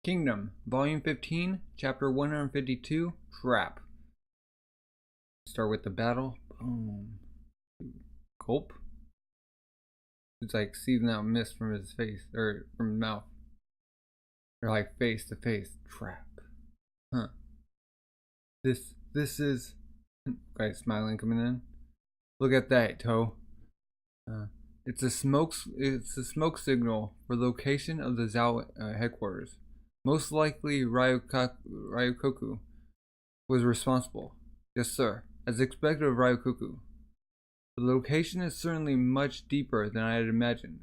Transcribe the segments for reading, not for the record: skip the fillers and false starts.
Kingdom, Volume 15, Chapter 152, Trap. Start with the battle. Boom. Gulp. It's like seething out mist from his face, or from his mouth. They're like face to face. Trap. Huh. This is... Guy smiling coming in. Look at that, Toe. It's a smoke signal for location of the Zhao headquarters. Most likely Ryokoku was responsible. Yes, sir. As expected of Ryokoku. The location is certainly much deeper than I had imagined.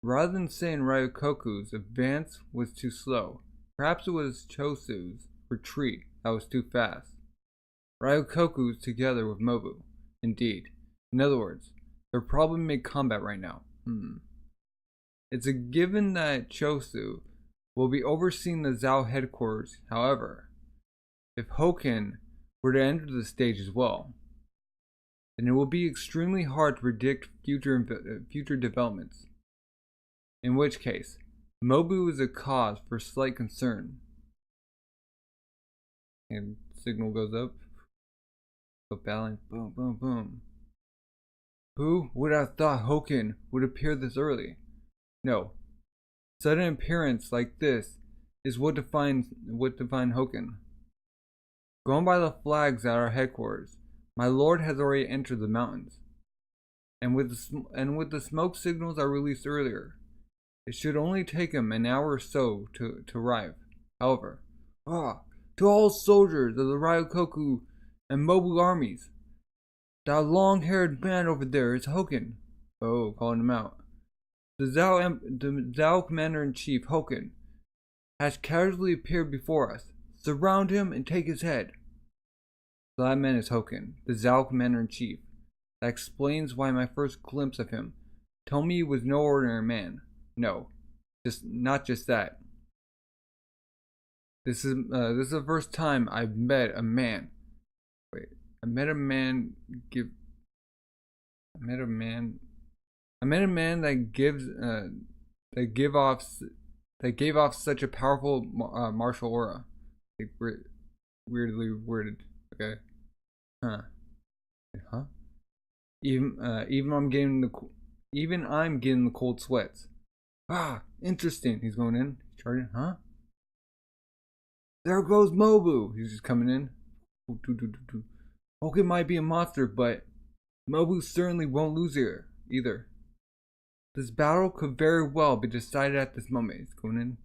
Rather than saying Ryokoku's advance was too slow, perhaps it was Chosu's retreat that was too fast. Ryokoku's together with Moubu. Indeed. In other words, they're probably mid-combat right now. It's a given that Chosu will be overseeing the Zhao headquarters. However, if Hoken were to enter the stage as well, then it will be extremely hard to predict future developments. In which case, Moubu is a cause for slight concern. And signal goes up. So battling, boom, boom, boom. Who would have thought Hoken would appear this early? No. Sudden appearance like this is what defines Hoken. Going by the flags at our headquarters, my lord has already entered the mountains. And with the smoke signals I released earlier, it should only take him an hour or so to arrive. However, to all soldiers of the Ryokoku and Moubu armies, that long-haired man over there is Hoken. Oh, calling him out. The Zhao Commander-in-Chief, Hoken, has casually appeared before us. Surround him and take his head. So that man is Hoken, the Zhao Commander-in-Chief. That explains why my first glimpse of him told me he was no ordinary man. No, not just that. This is the first time I've met a man. Wait, I met a man that gave off such a powerful martial aura. Like, weirdly worded. Okay. Even I'm getting the cold sweats. Interesting. He's going in. Charging. There goes Moubu. He's just coming in. Hoken might be a monster, but Moubu certainly won't lose here either. This battle could very well be decided at this moment. He's going in.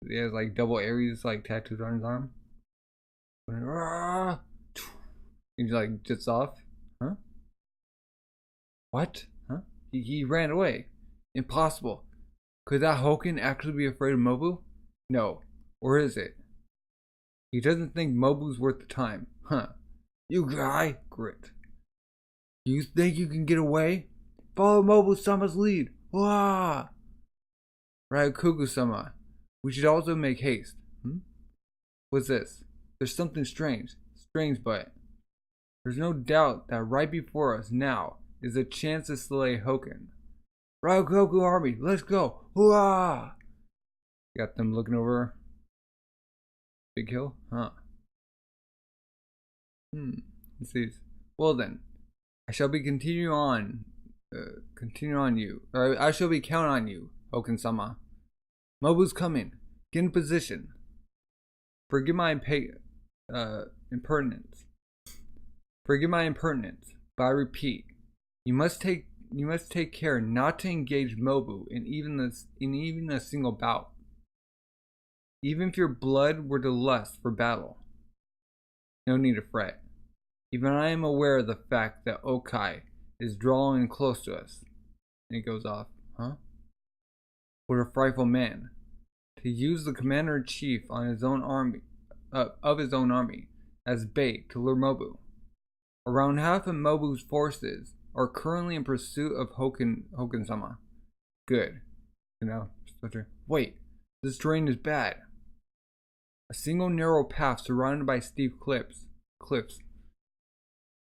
He has like double Aries like tattooed on his arm. He's like jets off. What? He ran away. Impossible. Could that Hoken actually be afraid of Moubu? No. Or is it? He doesn't think Moubu's worth the time. You guy, grit. You think you can get away? Follow Moubu-sama's lead. Ryokoku-sama, we should also make haste. What's this? There's something strange. But there's no doubt that right before us now is a chance to slay Hoken. Ryokoku army, let's go. Got them looking over. Big hill? Let's see. Well then, I shall be continue on you. Or I shall be count on you, Hoken-sama. Moubu's coming. Get in position. Forgive my impertinence. But I repeat, you must take care not to engage Moubu in even a single bout. Even if your blood were to lust for battle. No need to fret. Even I am aware of the fact that Okai is drawing close to us. And he goes off. What a frightful man. To use the commander-in-chief on his own army, of his own army, as bait to lure Moubu. Around half of Moubu's forces are currently in pursuit of Hoken-sama. Good. Wait, this terrain is bad. A single narrow path surrounded by steep cliffs.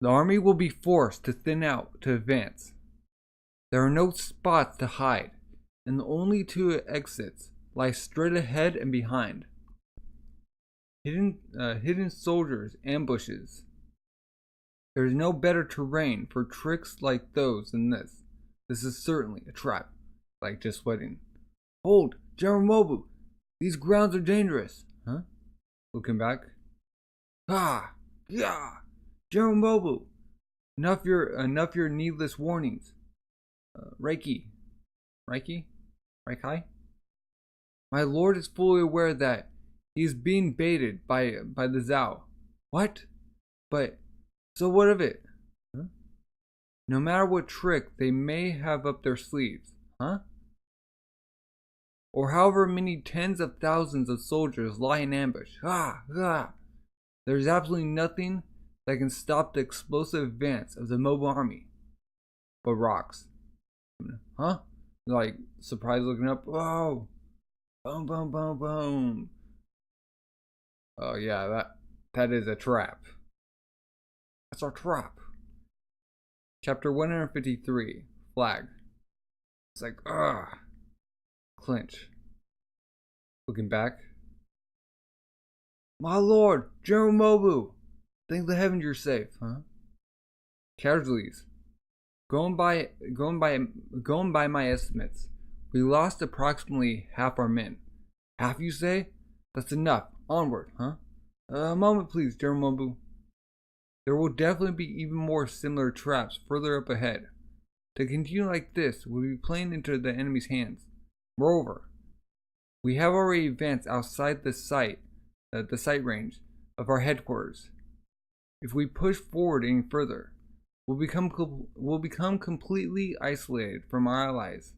The army will be forced to thin out to advance. There are no spots to hide, and the only two exits lie straight ahead and behind. Hidden soldiers, ambushes. There is no better terrain for tricks like those than this. This is certainly a trap. Like just waiting. Hold, General Moubu. These grounds are dangerous. Huh? Looking back. Ah, yeah, General Moubu. Enough your needless warnings. Reiki. My lord is fully aware that he is being baited by the Zhao. What? But so what of it? Huh? No matter what trick they may have up their sleeves, huh? Or however many tens of thousands of soldiers lie in ambush. There's absolutely nothing that can stop the explosive advance of the Moubu army. But rocks. Huh? Like, surprise looking up. Whoa! Boom, boom, boom, boom. Oh yeah, that is a trap. That's our trap. Chapter 153. Flag. It's like, clinch. Looking back. My lord, General Moubu. Thank the heavens you're safe, huh? Casualties. Going by my estimates, we lost approximately half our men. Half, you say? That's enough. Onward, huh? A moment, please, General Moubu. There will definitely be even more similar traps further up ahead. To continue like this, we'll be playing into the enemy's hands. Moreover, we have already advanced outside the sight range of our headquarters. If we push forward any further, we'll become completely isolated from our allies.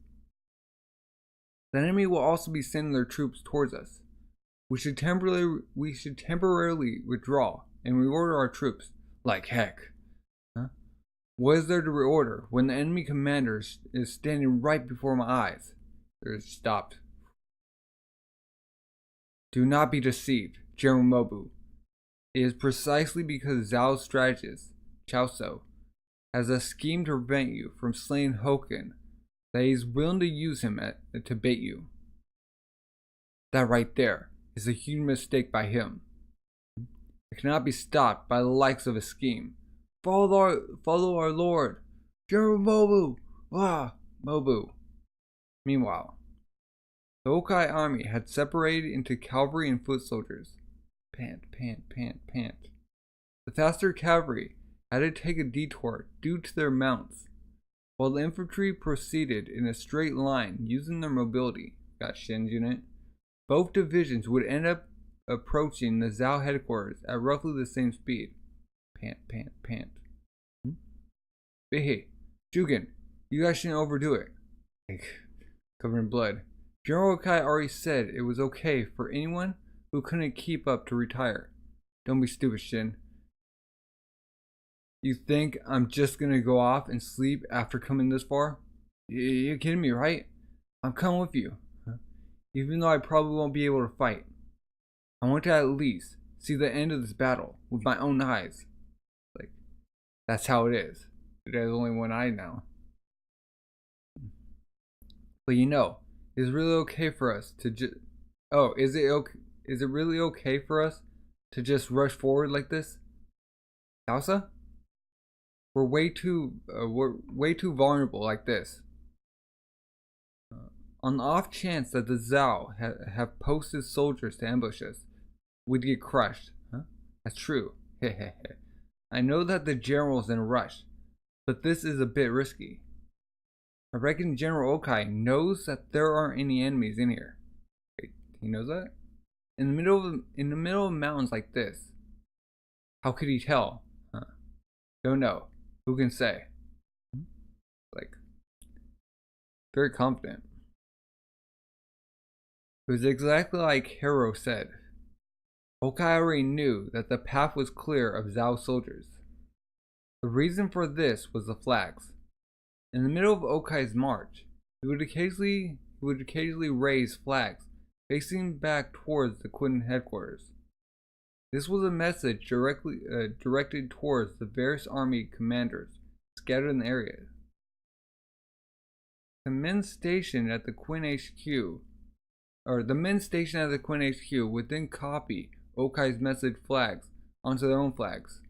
The enemy will also be sending their troops towards us. We should temporarily withdraw and reorder our troops. Like heck. Huh? What is there to reorder when the enemy commander is standing right before my eyes? They're stopped. Do not be deceived, General Moubu. It is precisely because Zhao's strategist, Chaoso, has a scheme to prevent you from slaying Hoken that he is willing to use him to bait you. That right there is a huge mistake by him. It cannot be stopped by the likes of a scheme. Follow our lord, General Moubu. Moubu. Meanwhile, the Okai army had separated into cavalry and foot soldiers. Pant. The faster cavalry had to take a detour due to their mounts, while the infantry proceeded in a straight line using their mobility. Got Shin's unit. Both divisions would end up approaching the Zhao headquarters at roughly the same speed. Pant. Hey, Jugen, you guys shouldn't overdo it. Covered in blood. General Okai already said it was okay for anyone who couldn't keep up to retire. Don't be stupid, Shin. You think I'm just gonna go off and sleep after coming this far? You're kidding me, right? I'm coming with you. Even though I probably won't be able to fight. I want to at least see the end of this battle with my own eyes. Like, that's how it is. There's only one eye now. But you know, it's really okay for us to just... Oh, is it really okay for us to just rush forward like this? Salsa? We're way too vulnerable like this. On the off chance that the Zhao have posted soldiers to ambush us, we'd get crushed. Huh? That's true. I know that the general's in a rush, but this is a bit risky. I reckon General Okai knows that there aren't any enemies in here. Wait, he knows that? In the middle of mountains like this. How could he tell? Huh? Don't know. Who can say? Like, very confident. It was exactly like Hero said. Okai already knew that the path was clear of Zhao soldiers. The reason for this was the flags. In the middle of Okai's march, he would occasionally raise flags facing back towards the Quinn headquarters. This was a message directed towards the various army commanders scattered in the area. The men stationed at the Quinn HQ the men stationed at the Quinn HQ would then copy Okai's message flags onto their own flags.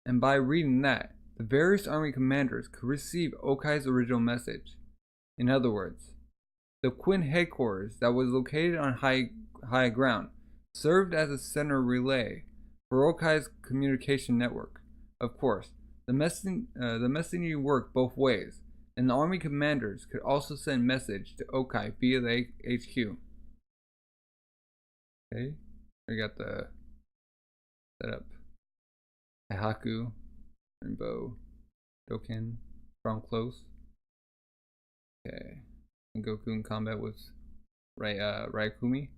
And by reading that, the various army commanders could receive Okai's original message. In other words, the Quinn headquarters that was located on high ground served as a center relay for Okai's communication network. Of course, the messaging worked both ways, and the army commanders could also send message to Okai via the HQ. Okay, we got the setup. Haku, Rainbow, Doken, from close. Okay, and Goku in combat with Raikumi.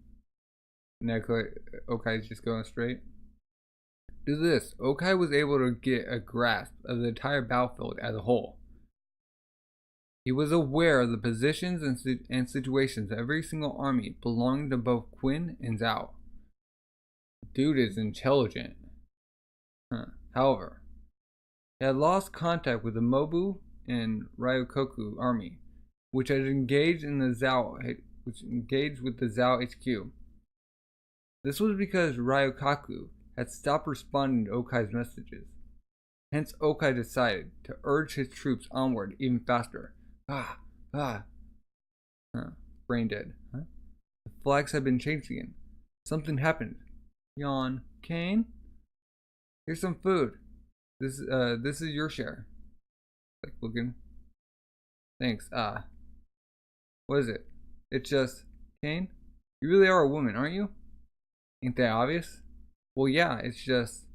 Now Okai is just going straight. Due to this, Okai was able to get a grasp of the entire battlefield as a whole. He was aware of the positions and situations of every single army belonging to both Quinn and Zhao. Dude is intelligent. However, he had lost contact with the Moubu and Ryokoku army, which had engaged with the Zhao HQ. This was because Ryokoku had stopped responding to Okai's messages. Hence, Okai decided to urge his troops onward even faster. Brain dead. The flags had been changed again. Something happened. Yawn. Kane? Here's some food. This is your share. Like looking. Thanks. What is it? It's just Kane? You really are a woman, aren't you? Ain't that obvious? Well, yeah, it's just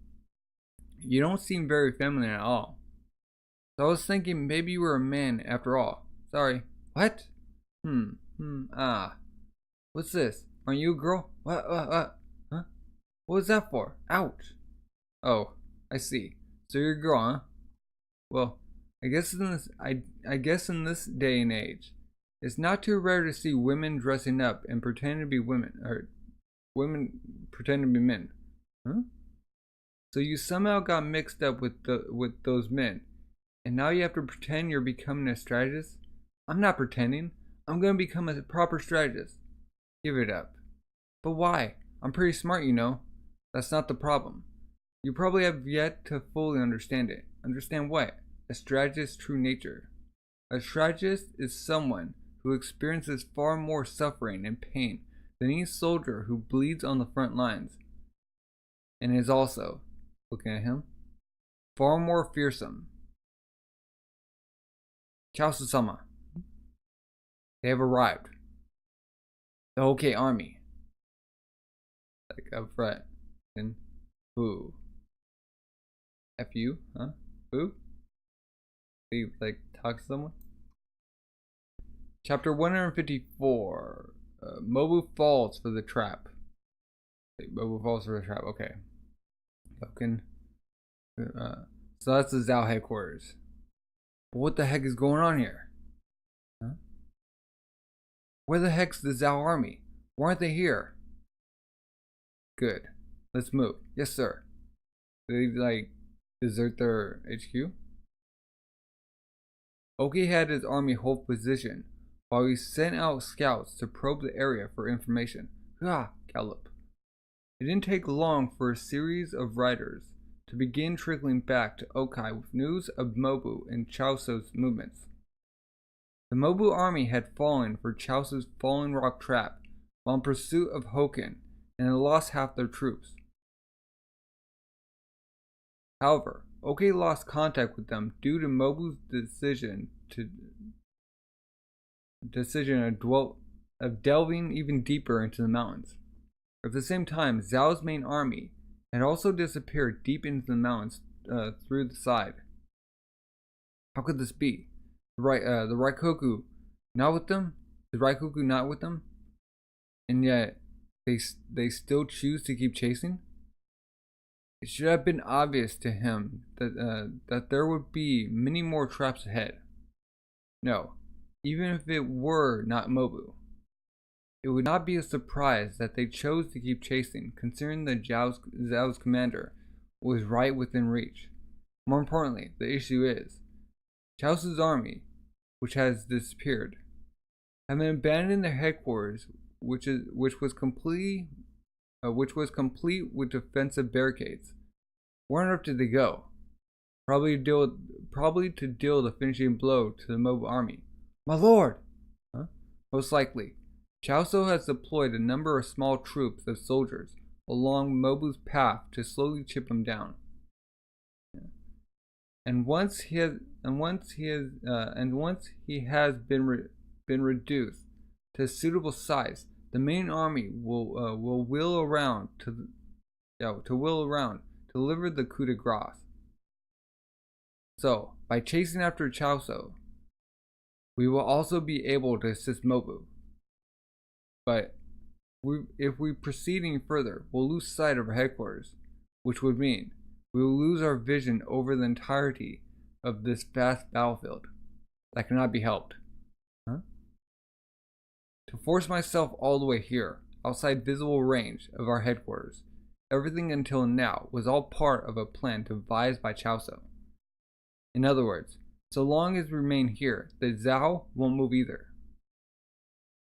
you don't seem very feminine at all. So I was thinking maybe you were a man after all. Sorry. What? What's this? Aren't you a girl? What? Huh? What was that for? Ouch. Oh, I see. So you're a girl, huh? Well, I guess in this day and age, it's not too rare to see women dressing up and pretending to be women, or women pretending to be men. Huh? So you somehow got mixed up with those men, and now you have to pretend you're becoming a strategist? I'm not pretending. I'm gonna become a proper strategist. Give it up. But why? I'm pretty smart, you know. That's not the problem. You probably have yet to fully understand it. Understand what? A strategist's true nature. A strategist is someone who experiences far more suffering and pain than any soldier who bleeds on the front lines. And is also, looking at him, far more fearsome. Chaosu-sama. They have arrived. The Hokkei army. Like up front. And who? F you? Huh? Who? They like talk to someone? Chapter 154. Moubu falls for the trap. Wait, Moubu falls for the trap. Okay. So that's the Zhao headquarters. But what the heck is going on here? Huh? Where the heck's the Zhao army? Why aren't they here? Good. Let's move. Yes, sir. Did they like desert their HQ? Oki had his army hold position while he sent out scouts to probe the area for information. Gallop. It didn't take long for a series of riders to begin trickling back to Okai with news of Moubu and Chaosu's movements. The Moubu army had fallen for Chaosu's falling rock trap while in pursuit of Hoken and had lost half their troops. However, Oki lost contact with them due to Moubu's decision of delving even deeper into the mountains. At the same time, Zhao's main army had also disappeared deep into the mountains through the side. How could this be? The Raikoku not with them? The Raikoku not with them? And yet, they still choose to keep chasing? It should have been obvious to him that there would be many more traps ahead. No, even if it were not Moubu, it would not be a surprise that they chose to keep chasing, considering that Zhao's commander was right within reach. More importantly, the issue is, Chaosu's army, which has disappeared, having abandoned their headquarters, which was complete with defensive barricades. Where on earth did they go? Probably to deal the finishing blow to the Moubu army. My lord! Huh? Most likely. Chaosu has deployed a number of small troops of soldiers along Moubu's path to slowly chip him down. And once he has been reduced to a suitable size, the main army will wheel around to deliver the coup de grace. So, by chasing after Chaosu, we will also be able to assist Moubu. But if we proceed any further, we'll lose sight of our headquarters, which would mean we will lose our vision over the entirety of this vast battlefield. That cannot be helped. Huh? To force myself all the way here, outside visible range of our headquarters, everything until now was all part of a plan devised by Chaosu. In other words, so long as we remain here, the Zhao won't move either.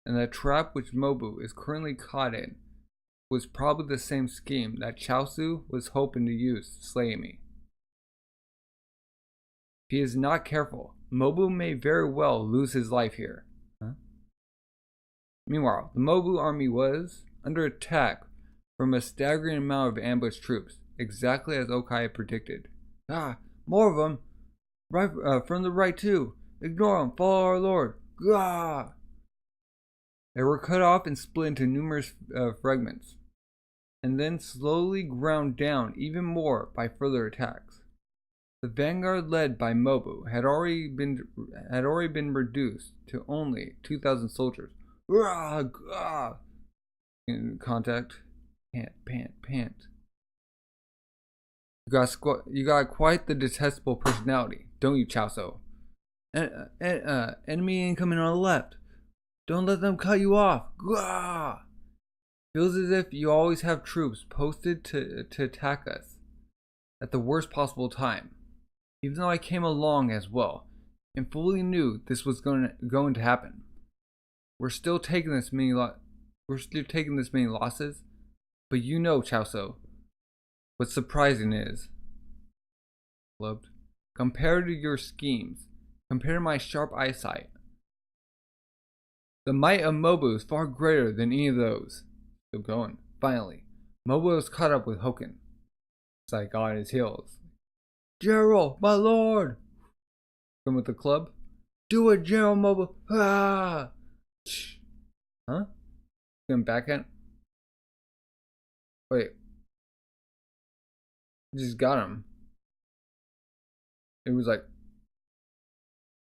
And the trap which Moubu is currently caught in was probably the same scheme that Chaosu was hoping to use to slay me. If he is not careful, Moubu may very well lose his life here. Huh? Meanwhile, the Moubu army was under attack from a staggering amount of ambushed troops, exactly as Okai had predicted. Ah, more of them! Right from the right too! Ignore them! Follow our lord! Gah! They were cut off and split into numerous fragments, and then slowly ground down even more by further attacks. The vanguard led by Moubu had already been reduced to only 2,000 soldiers. In contact, pant. You got quite the detestable personality, don't you, Chaosu? Enemy incoming on the left. Don't let them cut you off. Gah! Feels as if you always have troops posted to attack us at the worst possible time. Even though I came along as well and fully knew this was going to happen. We're still taking this many losses, but you know, Chaosu, what's surprising is, loved, compared to your schemes, compared to my sharp eyesight, the might of Moubu is far greater than any of those. Still going. Finally, Moubu was caught up with Hoken. It's like on his heels. General, my lord! Come with the club. Do it, General Moubu! Ah! Huh? Going back at? Wait. Just got him. It was like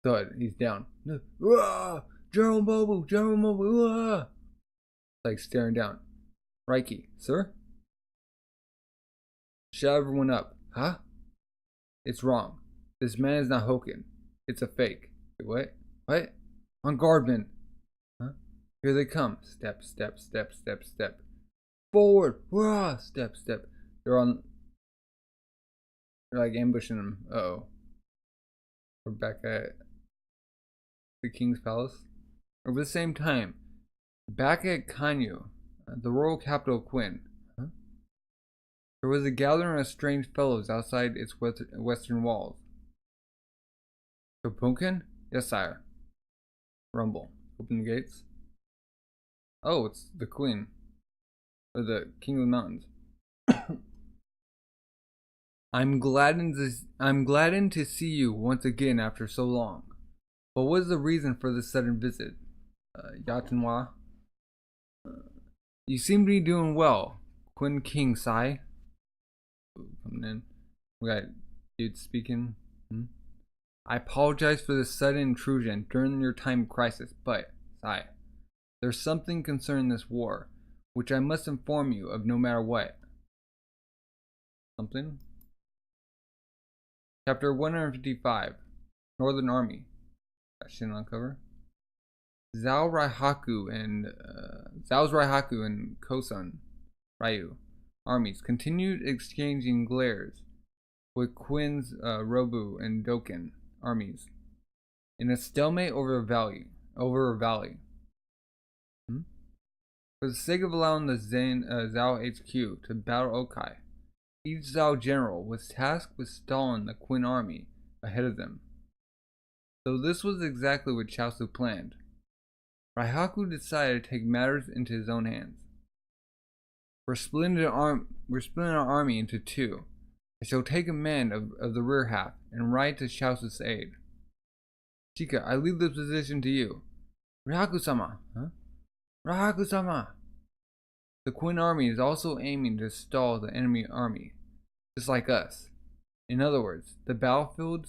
thud. He's down. Ah! General Moubu! Ah! Like staring down. Reiki, sir? Shut everyone up. Huh? It's wrong. This man is not Hoken. It's a fake. Wait, what? What? On guard, men. Huh? Here they come. Step. Forward. Rah! Step. They're like ambushing them. Uh-oh. We're back at the king's palace. Over the same time, back at Kyou, the royal capital of Quinn, there was a gathering of strange fellows outside its western walls. Mudmunki? Yes, sire. Rumble. Open the gates. Oh, it's the queen. Or the king of the mountains. I'm gladdened to see you once again after so long. But what is the reason for this sudden visit? Yatanwa? You seem to be doing well, Quinn King Sai. Coming in. We got dudes speaking. I apologize for this sudden intrusion during your time of crisis, but, Sai, there's something concerning this war, which I must inform you of no matter what. Something? Chapter 155, Northern Army. Got shit on cover. Zhao's Raihaku and Kosan Ryu armies continued exchanging glares with Quinn's Robu and Doken armies in a stalemate over a valley. For the sake of allowing the Zhao HQ to battle Okai, each Zhao general was tasked with stalling the Qin army ahead of them. So this was exactly what Chaosu planned. Raihaku decided to take matters into his own hands. We're splitting our army into two. I shall take command of the rear half and ride to Chaosu's aid. Chika, I leave this position to you. Raihaku-sama, huh? Raihaku-sama! The Qin army is also aiming to stall the enemy army, just like us. In other words, the battlefield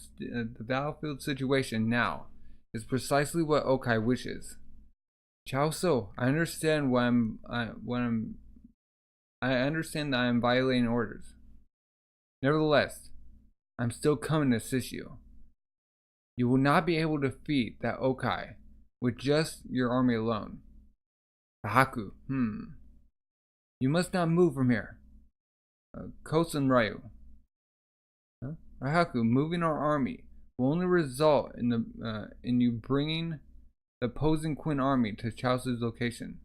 situation now is precisely what Okai wishes. Chaosu, I understand I understand that I am violating orders. Nevertheless, I'm still coming to assist you. You will not be able to defeat that Okai with just your army alone. Raihaku, You must not move from here. Kosen Ryu. Huh? Raihaku, moving our army will only result in you bringing the opposing Qin army to Chaosu's location.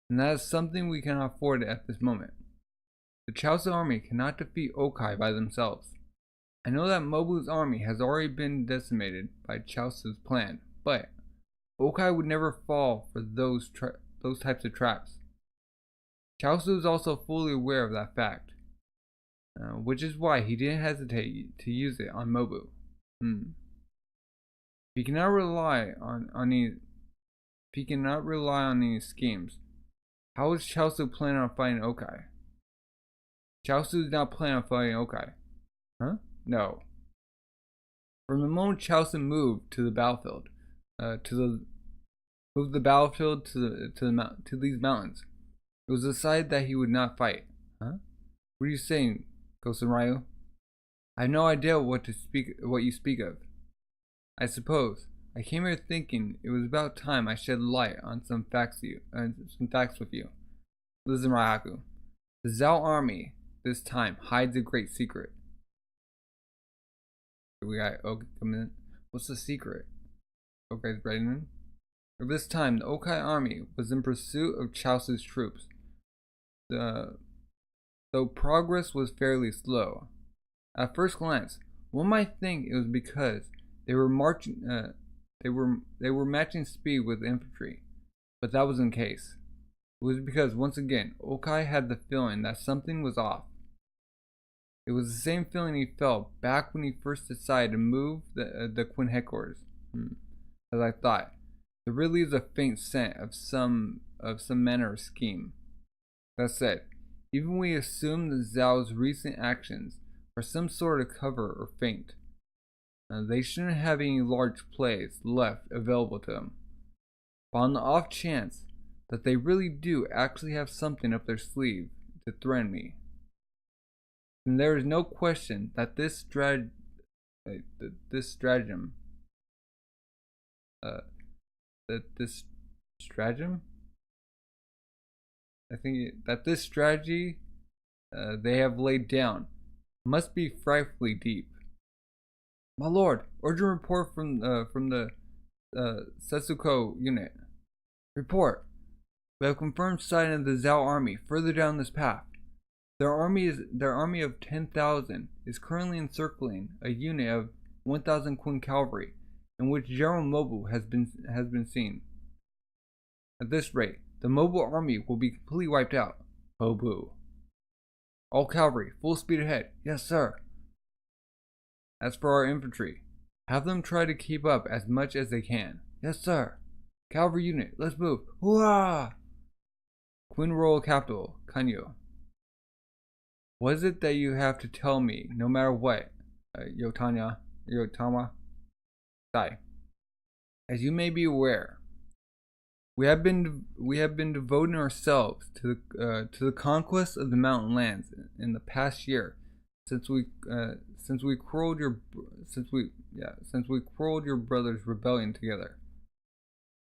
And that is something we cannot afford at this moment. The Chaosu army cannot defeat Okai by themselves. I know that Moubu's army has already been decimated by Chaosu's plan, but Okai would never fall for those types of traps. Chaosu is also fully aware of that fact, which is why he didn't hesitate to use it on Moubu. He cannot rely on any schemes. How is Chaosu planning on fighting Okai? Chaosu is not planning on fighting Okai. Huh? No. From the moment Chaosu moved to the battlefield, to these mountains, it was decided that he would not fight. Huh? What are you saying, Kosen Ryu? I have no idea what you speak of. I suppose I came here thinking it was about time I shed light on some facts with you. Listen, Raihaku. The Zhao army this time hides a great secret. We got Okai coming in. What's the secret? Okai's writing in. At this time, the Okai army was in pursuit of Chaosu's troops. Though progress was fairly slow. At first glance, one might think it was because they were matching speed with infantry, but that wasn't the case. It was because, once again, Okai had the feeling that something was off. It was the same feeling he felt back when he first decided to move the Qin headquarters. As I thought, there really is a faint scent of some manner or scheme. That said, even when we assume that Zhao's recent actions are some sort of cover or feint, they shouldn't have any large plays left available to them. But on the off chance that they really do actually have something up their sleeve to threaten me, then there is no question that this stratagem this strategy they have laid down must be frightfully deep. My lord, urgent report from the Setsuko unit. Report. We have confirmed sighting of the Zhao army further down this path. Their army of 10,000 is currently encircling a unit of 1,000 Qin cavalry, in which General Moubu has been seen. At this rate, the Moubu army will be completely wiped out. Moubu. All cavalry, full speed ahead. Yes, sir. As for our infantry, have them try to keep up as much as they can. Yes, sir. Cavalry unit, let's move. Hurrah! Qin Royal Capital, Kyou. What is it that you have to tell me, no matter what, Yotama? Sai. As you may be aware, we have been devoting ourselves to the conquest of the mountain lands in the past year, since we quelled your brother's rebellion together.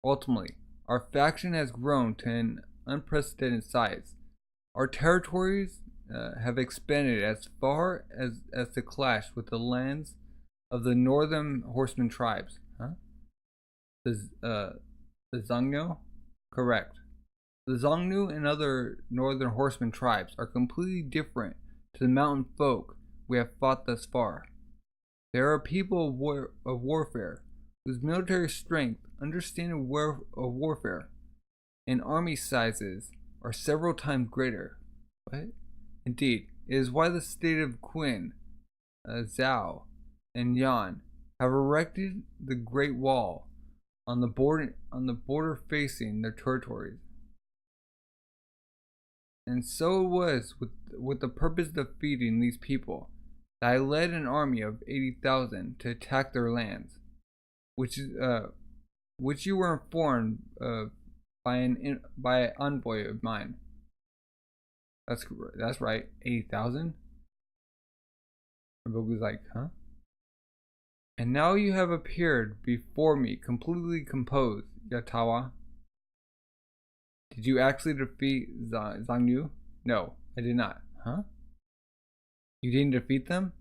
Ultimately, our faction has grown to an unprecedented size. Our territories have expanded as far as to clash with the lands of the northern horseman tribes. The Zangyo? Correct. The Xiongnu and other northern horseman tribes are completely different to the mountain folk we have fought thus far. They are a people of warfare, whose military strength, understanding of warfare, and army sizes are several times greater. What? Indeed, it is why the state of Qin, Zhao, and Yan have erected the Great Wall on the border facing their territories. And so it was with the purpose of defeating these people that I led an army of 80,000 to attack their lands, which you were informed of by an envoy of mine. That's right, 80,000. Moubu was like, huh? And now you have appeared before me completely composed, Yatawa. Did you actually defeat Xiongnu? No, I did not. Huh? You didn't defeat them?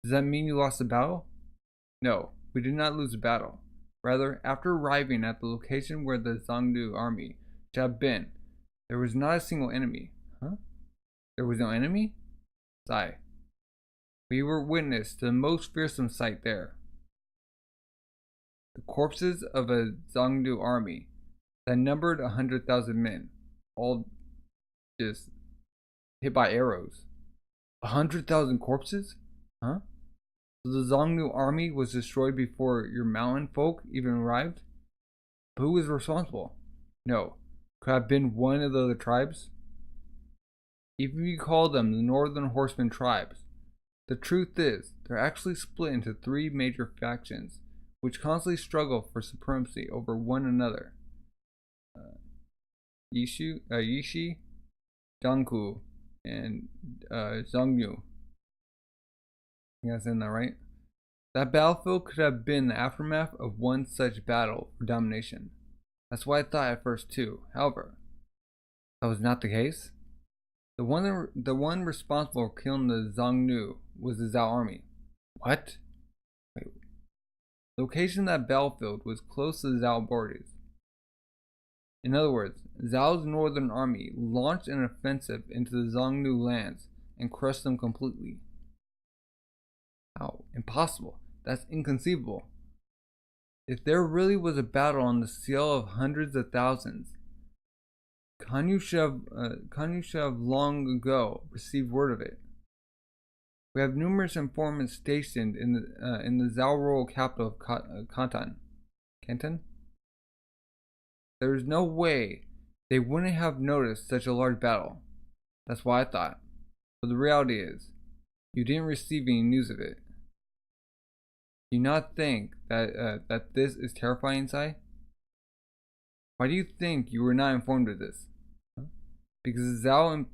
Does that mean you lost the battle? No, we did not lose the battle. Rather, after arriving at the location where the Xiongnu army should have been, there was not a single enemy. Huh? There was no enemy? Sigh. We were witness to the most fearsome sight there. The corpses of a Xiongnu army that numbered 100,000 men, all just hit by arrows. 100,000 corpses? Huh? So the Xiongnu army was destroyed before your mountain folk even arrived? But who was responsible? No. Could have been one of the other tribes? Even if you call them the Northern Horsemen tribes, the truth is, they're actually split into three major factions, which constantly struggle for supremacy over one another. Yishi, Jiangku, and Xiongnu. You guys saying that right? That battlefield could have been the aftermath of one such battle for domination. That's what I thought at first too. However, that was not the case. The one responsible for killing the Xiongnu was the Zhao army. What? Wait. The location of that battlefield was close to the Zhao borders. In other words, Zhao's northern army launched an offensive into the Xiongnu lands and crushed them completely. How? Impossible. That's inconceivable. If there really was a battle on the scale of hundreds of thousands, Kyou should have long ago received word of it. We have numerous informants stationed in the Zhao rural capital of Canton. There is no way they wouldn't have noticed such a large battle. That's what I thought. But the reality is, you didn't receive any news of it. Do you not think that this is terrifying, Sai? Why do you think you were not informed of this? Huh? Because Zhao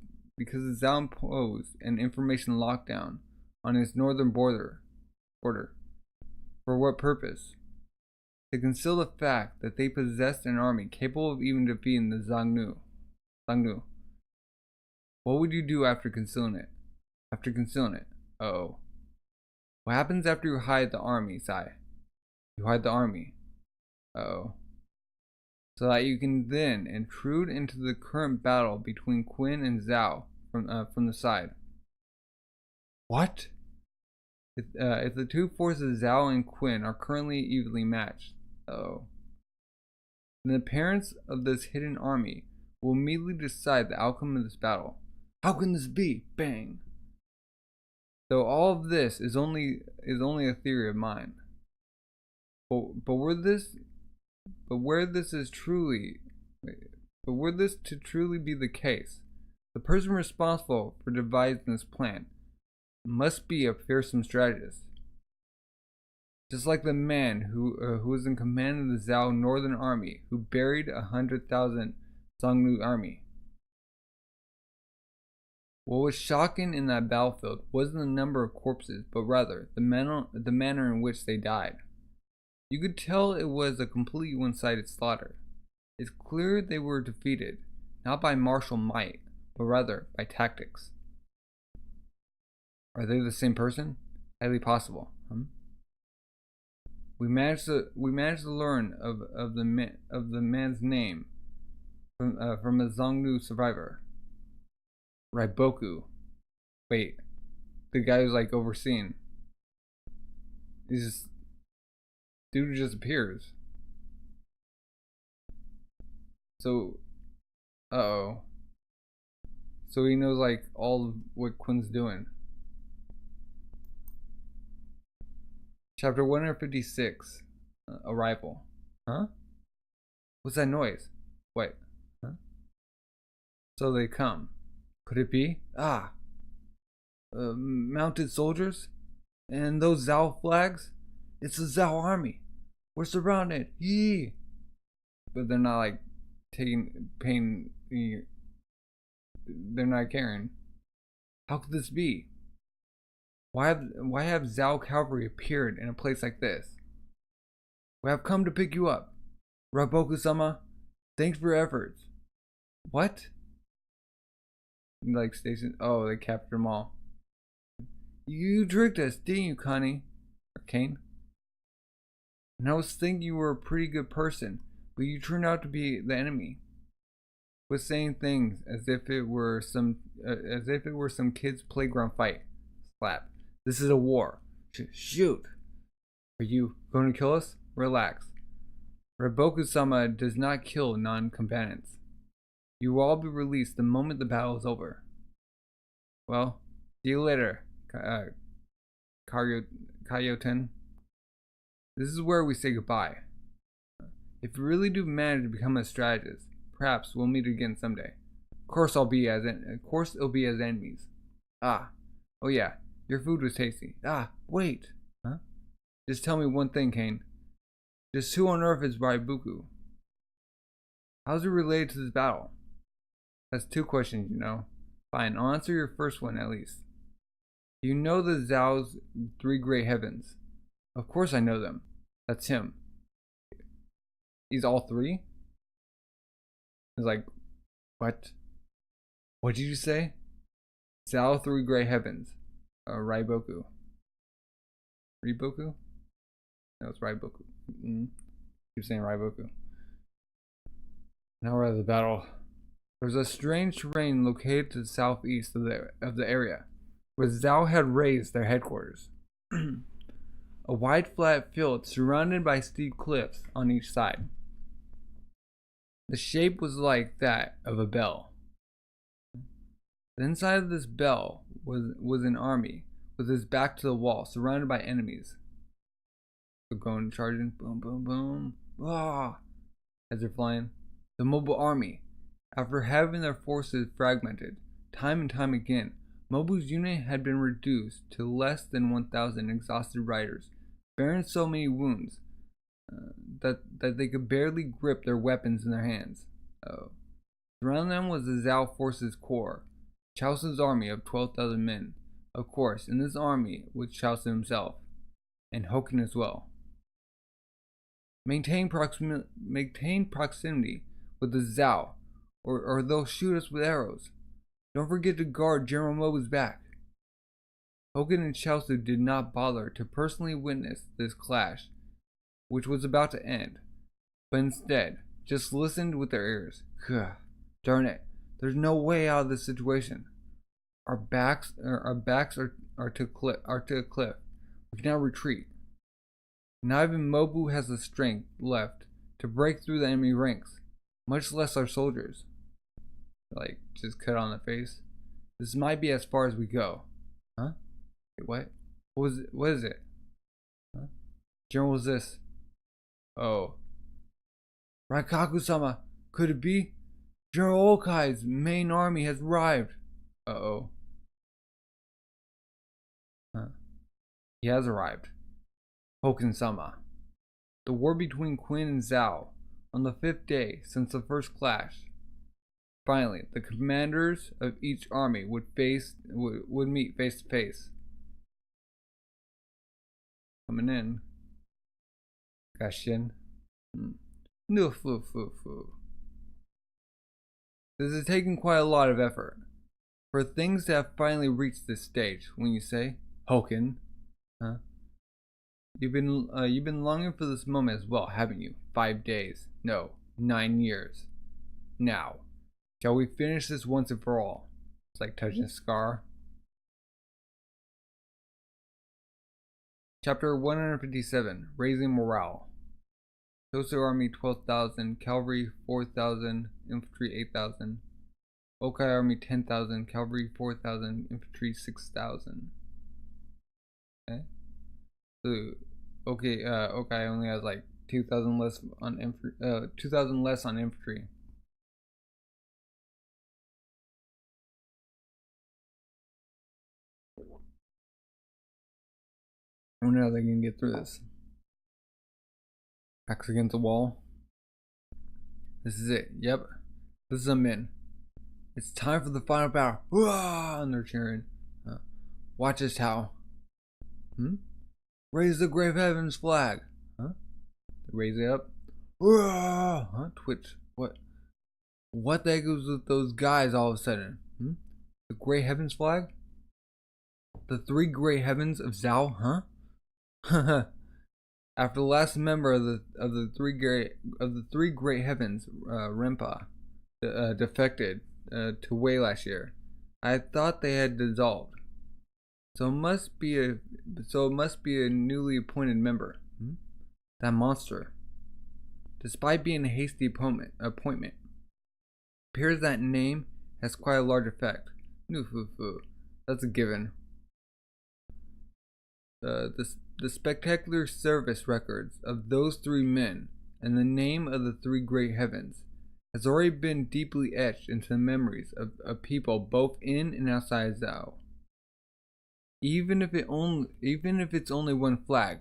imposed an information lockdown on its northern border. For what purpose? To conceal the fact that they possessed an army capable of even defeating the Xiongnu. What would you do after concealing it? Uh-oh. What happens after you hide the army, Sai? You hide the army. Uh-oh. So that you can then intrude into the current battle between Qin and Zhao from the side. What? If the two forces Zhao and Qin are currently evenly matched, then the parents of this hidden army will immediately decide the outcome of this battle. How can this be? Bang! Though all of this is only a theory of mine. But were this to truly be the case, the person responsible for devising this plan must be a fearsome strategist. Just like the man who was in command of the Zhao Northern Army, who buried 100,000 Xiongnu army. What was shocking in that battlefield wasn't the number of corpses, but rather the manner in which they died. You could tell it was a complete one-sided slaughter. It's clear they were defeated, not by martial might, but rather by tactics. Are they the same person? Highly possible. We managed to learn of the man's name from a Zongnu survivor. Raiboku. Wait, the guy who's like overseeing. He's just, dude just appears. So, uh-oh. So he knows like all of what Quinn's doing. Chapter 156. Arrival. Huh? What's that noise? Wait. Huh? So they come. Could it be? Ah. Mounted soldiers? And those Zhao flags? It's the Zhao army. We're surrounded. Yee. But they're not like taking pain. They're not caring. How could this be? Why have Zhao cavalry appeared in a place like this? We have come to pick you up. Raboku-sama, thanks for your efforts. What? Like station? Oh, they captured them all. You tricked us, didn't you, Connie? Or Kane? And I was thinking you were a pretty good person, but you turned out to be the enemy. Was saying things as if it were some kid's playground fight. Slap. This is a war. Shoot. Are you going to kill us? Relax. Raboku-sama does not kill non-combatants. You will all be released the moment the battle is over. Well, see you later, Kaioten. This is where we say goodbye. If you really do manage to become a strategist, perhaps we'll meet again someday. Of course it'll be as enemies. Ah. Oh yeah, your food was tasty. Ah, wait. Huh? Just tell me one thing, Kane. Just who on earth is Raiboku? How's it related to this battle? That's two questions, you know. Fine, I'll answer your first one at least. You know the Zhao's three great heavens? Of course I know them. That's him. He's all three? He's like, what? What did you say? Zhao three great heavens. Raiboku. Riboku? No, it's Raiboku. Keep saying Raiboku. Now we're at the battle. There's a strange terrain located to the southeast of the area, where Zhao had raised their headquarters. A wide flat field surrounded by steep cliffs on each side. The shape was like that of a bell. The inside of this bell was an army with its back to the wall, surrounded by enemies. So going charging, boom, boom, boom, ah! As they're flying, the Moubu army. After having their forces fragmented time and time again, Moubu's unit had been reduced to less than 1,000 exhausted riders, bearing so many wounds that they could barely grip their weapons in their hands. Surrounding them was the Zhao forces corps, Chaosu's army of 12,000 men. Of course, in this army was Chaosu himself, and Hoken as well. Maintain proximity with the Zhao, or they'll shoot us with arrows. Don't forget to guard General Moubu's back. Hoken and Chaosu did not bother to personally witness this clash, which was about to end, but instead just listened with their ears. Darn it, there's no way out of this situation. Our backs are to a cliff. We cannot retreat. Not even Moubu has the strength left to break through the enemy ranks, much less our soldiers. Like, just cut on the face. This might be as far as we go. Huh? Wait, what? What is it? Huh? General, was this? Oh. Raikaku-sama, could it be? General Okai's main army has arrived. Uh-oh. Huh? He has arrived. Hoken-sama. The war between Quinn and Zhao on the 5th day since the first clash. Finally, the commanders of each army would meet face to face. Coming in. Gashin. No fu. This is taking quite a lot of effort for things to have finally reached this stage. When you say, Hoken, huh? You've been longing for this moment as well, haven't you? 5 days. No, 9 years. Now, shall we finish this once and for all? It's like touching a scar. Chapter 157, Raising Morale. Tosu Army 12,000, Cavalry 4,000, Infantry 8,000. Okai Army 10,000, Cavalry 4,000, Infantry 6,000. Okay. So, Okai only has like 2,000 less on infantry. 2,000 less on infantry. I wonder how they can get through this. Backs against the wall. This is it. Yep. This is them in. It's time for the final battle. Whoa! And they're cheering. Watch this, Tao. Raise the Grave Heavens flag. Raise it up. Whoa! Twitch. What? What the heck was with those guys all of a sudden? The Great Heavens flag? The 3 Great Heavens of Zhao? After the last member of the three great heavens, Renpa, defected to Wei last year, I thought they had dissolved. So it must be a newly appointed member. That monster. Despite being a hasty appointment, appears that name has quite a large effect. Nufufu. That's a given. The spectacular service records of those 3 men and the name of the 3 great heavens has already been deeply etched into the memories of people both in and outside Zhao. Even if it's only 1 flag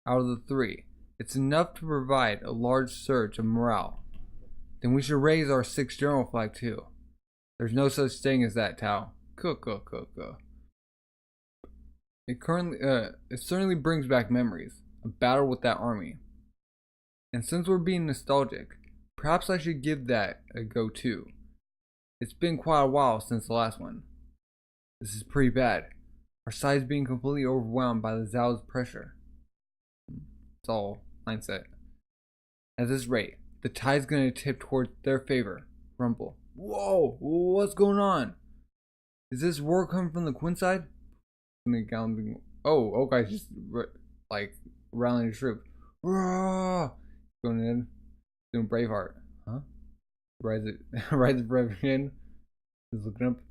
out of the 3, it's enough to provide a large surge of morale. Then we should raise our 6th general flag too. There's no such thing as that, Tao. Go. It certainly brings back memories, a battle with that army. And since we're being nostalgic, perhaps I should give that a go too. It's been quite a while since the last one. This is pretty bad. Our side's being completely overwhelmed by the Zhao's pressure. It's all mindset. At this rate, the tide's gonna tip towards their favor. Rumble. Whoa! What's going on? Is this war coming from the Quinn side? Oh, Okai's just like rallying his troops. Going in, doing Braveheart, Rise of Braveheart. He's looking up.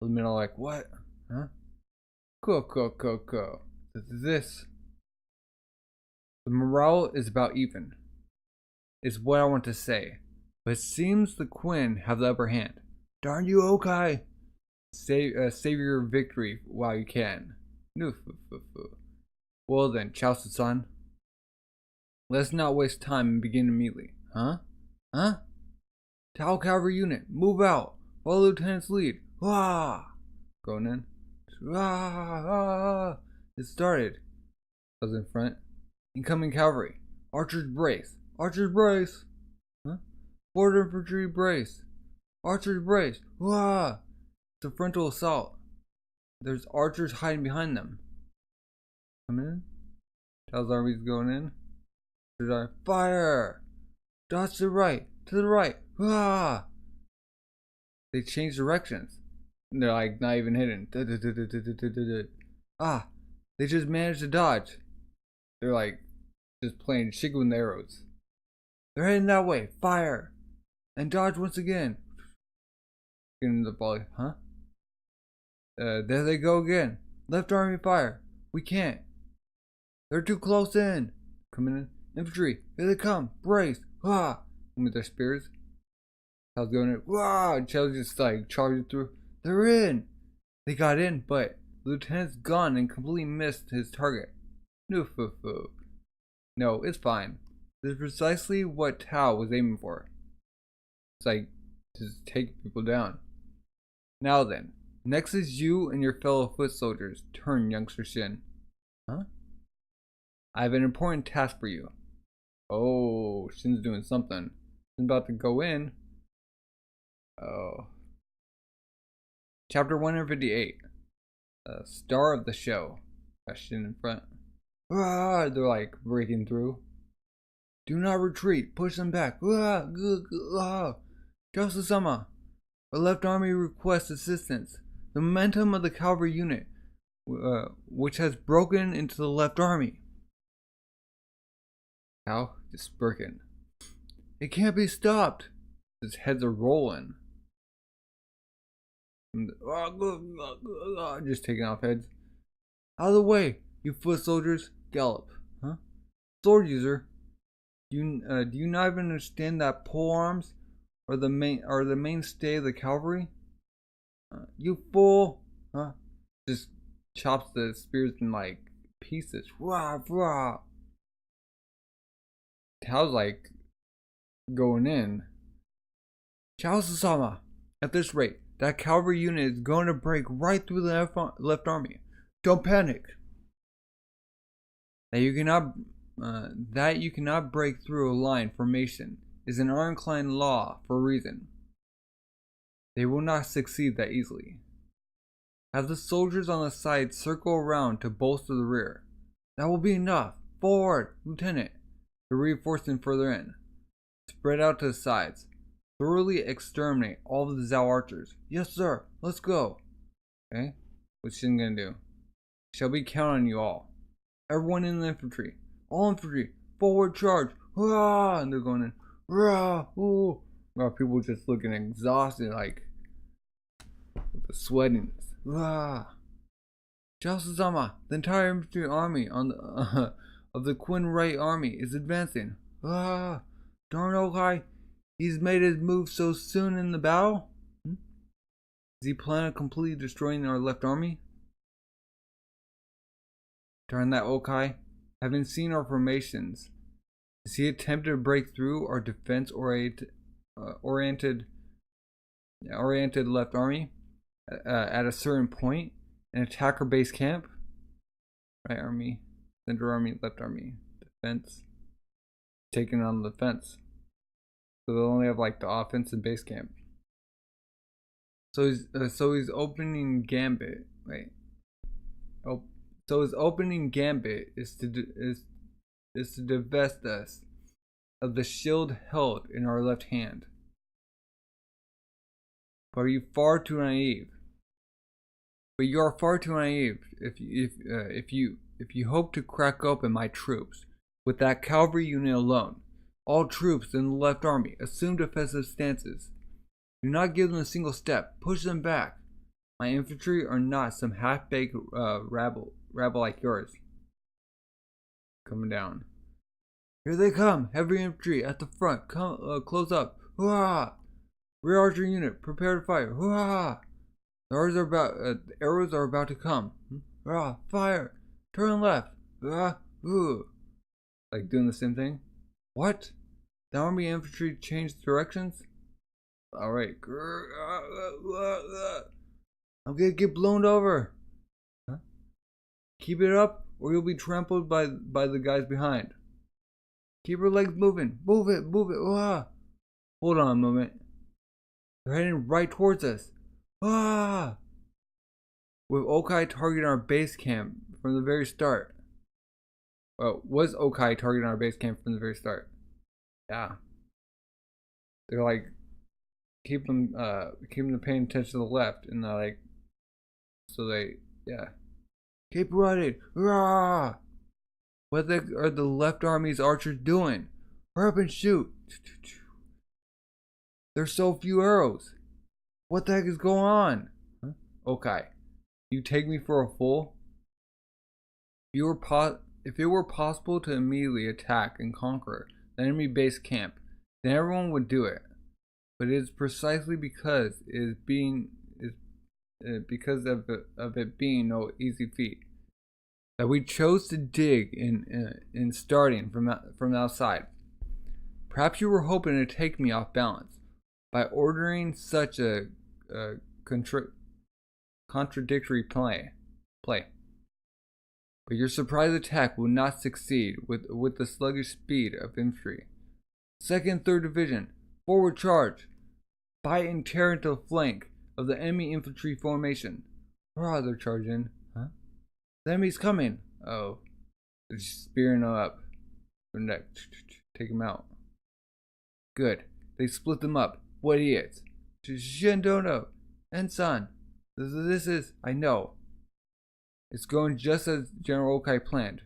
The men are like, what? Go. This. The morale is about even. Is what I want to say, but it seems the Quinn have the upper hand. Darn you, Okai! Save your victory while you can. Well then, Chaosu-san. Let's not waste time and begin immediately. Tao Cavalry Unit, move out. Follow Lieutenant's lead. Going in. It started. I was in front. Incoming cavalry. Archers brace. Archers brace. Border infantry brace. Archers brace. It's a frontal assault. There's archers hiding behind them. Come in. Tao's army's going in. Fire! Dodge to the right. To the right. They change directions. And they're like not even hidden. They just managed to dodge. They're like just playing chicken with arrows. They're heading that way. Fire! And dodge once again. Getting the volley. There they go again. Left army fire. We can't. They're too close in. Coming in. Infantry. Here they come. Brace. With their spears. How's going in? Chell's just like charging through. They're in. They got in, but the lieutenant's gone and completely missed his target. No, it's fine. This is precisely what Tao was aiming for. It's like just take people down. Now then. Next is you and your fellow foot soldiers. Turn, youngster Shin. I have an important task for you. Oh, Shin's doing something. Shin's about to go in. Oh. Chapter 158. Star of the show. Got Shin in front. They're like breaking through. Do not retreat. Push them back. Joseph-sama, our left army requests assistance. The momentum of the cavalry unit, which has broken into the left army. How? Just broken. It can't be stopped. His heads are rolling. Just taking off heads. Out of the way, you foot soldiers. Gallop. Huh? Sword user. Do you not even understand that pole arms are the mainstay of the cavalry? You fool! Huh? Just chops the spears in like pieces. Rah, rah. Tao's like going in. Joseph-sama, at this rate, that cavalry unit is going to break right through the left army. Don't panic. That you cannot break through a line formation is an ironclad law for a reason. They will not succeed that easily. Have the soldiers on the side circle around to bolster the rear. That will be enough. Forward, Lieutenant. To reinforce them further in. Spread out to the sides. Thoroughly exterminate all of the Zhao archers. Yes, sir. Let's go. Okay. What's Shin gonna do? Shall we count on you all? Everyone in the infantry. All infantry. Forward charge. Hurrah! And they're going in. Hurrah! Ooh. Wow, people just looking exhausted, like with the sweatiness. Hurrah! Joseph-sama, the entire infantry army on the of the Queen Ray army is advancing. Ah, darn Okai, he's made his move so soon in the battle. Does he plan on completely destroying our left army? Darn that Okai, having seen our formations, does he attempt to break through our defense-oriented left army at a certain point and attack our base camp? Right army. Center army, left army, defense, taking on the defense. So they'll only have like the offense and base camp. So his opening gambit. Wait. Oh, so his opening gambit is to divest us of the shield held in our left hand. But you are far too naive. If you hope to crack open my troops with that cavalry unit alone. All troops in the left army assume defensive stances. Do not give them a single step. Push them back. My infantry are not some half-baked rabble like yours. Coming down. Here they come. Heavy infantry at the front. Come, close up. Hurrah! Rear archery unit, prepare to fire. Hurrah! The arrows are about to come. Hurrah! Fire! Turn left. Ooh. Like doing the same thing. What? The army infantry changed directions? Alright. I'm gonna get blown over. Huh? Keep it up or you'll be trampled by the guys behind. Keep your legs moving. Move it. Ah. Hold on a moment. They're heading right towards us. Ah. With Okai targeting our base camp from the very start. Well, was Okai targeting our base camp from the very start? Yeah. They're like keep them paying attention to the left and like so they keep running. Rah! What are the left army's archers doing? Hurry up and shoot. There's so few arrows. What the heck is going on? Huh? Okay. You take me for a fool? If it were possible to immediately attack and conquer the enemy base camp, then everyone would do it. But it is precisely because because of it being no easy feat that we chose to dig in starting from the outside. Perhaps you were hoping to take me off balance by ordering such a contradictory play. But your surprise attack will not succeed with the sluggish speed of infantry. 2nd and 3rd Division, forward charge. Bite and tear into the flank of the enemy infantry formation. Hurrah, they're charging. Huh? The enemy's coming. Oh. They're just spearing them up. Their neck. Take them out. Good. They split them up. What idiots. Shindono. Ensan. This is, I know. It's going just as General Okai planned.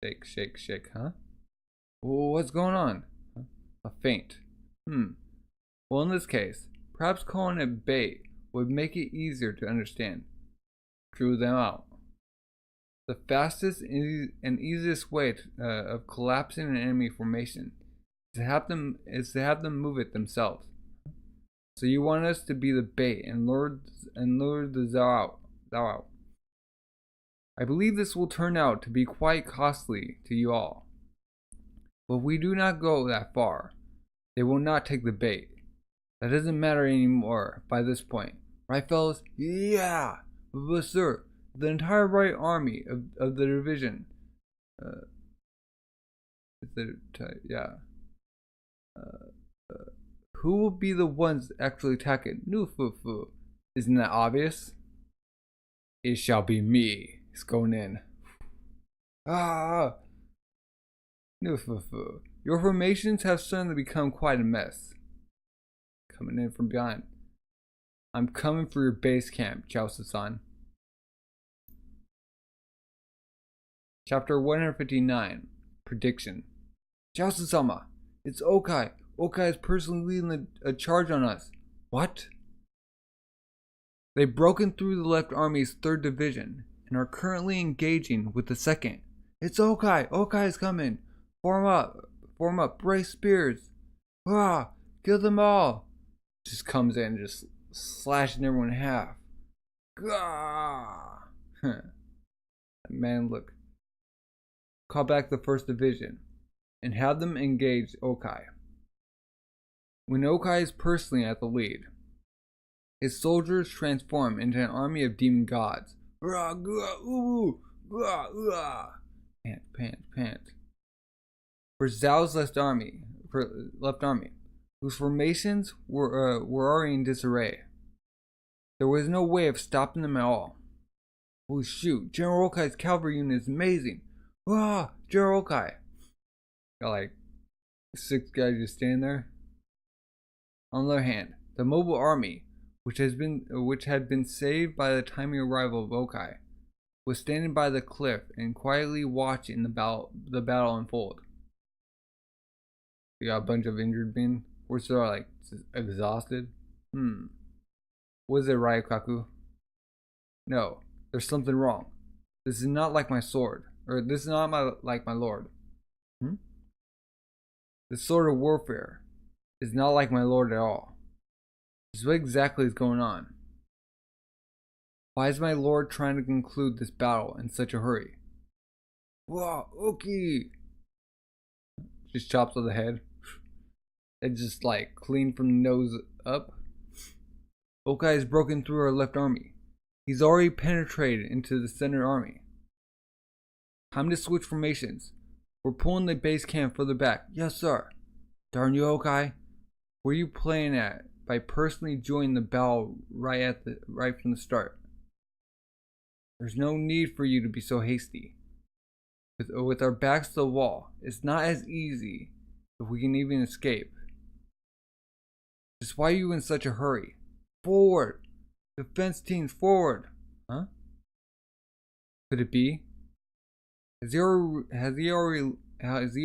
Shake, shake, shake, huh? What's going on? A feint. Well, in this case, perhaps calling it bait would make it easier to understand. Drew them out. The fastest and easiest way of collapsing an enemy formation is to have them move it themselves. So you want us to be the bait and lure the Zhao out. I believe this will turn out to be quite costly to you all. But if we do not go that far, they will not take the bait. That doesn't matter anymore by this point. Right, fellas? Yeah! But sir, the entire right army of the division, who will be the ones actually attacking Nufufu? Isn't that obvious? It shall be me. It's going in. Ah! Nufufu, your formations have suddenly become quite a mess. Coming in from behind. I'm coming for your base camp, Chaosu-san. Chapter 159. Prediction. Chaosu-sama, it's Okai. Okai is personally leading a charge on us. What? They've broken through the left army's 3rd division and are currently engaging with the 2nd. It's Okai. Okai is coming. Form up, brace spears. Ah, kill them all. Just comes in, just slashing everyone in half. Gah! Man, look. Call back the 1st division and have them engage Okai. When Okai is personally at the lead, his soldiers transform into an army of demon gods. Pant. For Zhao's left army, whose formations were already in disarray. There was no way of stopping them at all. Holy shoot, General Okai's cavalry unit is amazing. General Okai. Got like 6 guys just standing there. On the other hand, the Moubu army, which had been saved by the timely arrival of Okai, was standing by the cliff and quietly watching the battle unfold. You got a bunch of injured men. We're sort of like exhausted. Was it Ryukaku? No, there's something wrong. This is not like my sword, or this is not like my lord. The sword of warfare is not like my lord at all. Just what exactly is going on? Why is my lord trying to conclude this battle in such a hurry? Wow, okay. Just chops off the head. And just like clean from the nose up. Okai has broken through our left army. He's already penetrated into the center army. Time to switch formations. We're pulling the base camp further back. Yes, sir. Darn you, Okai. What are you playing at by personally joining the battle right from the start? There's no need for you to be so hasty. With our backs to the wall, it's not as easy if we can even escape. Just why are you in such a hurry? Forward! Defense teams, forward! Huh? Could it be? Has he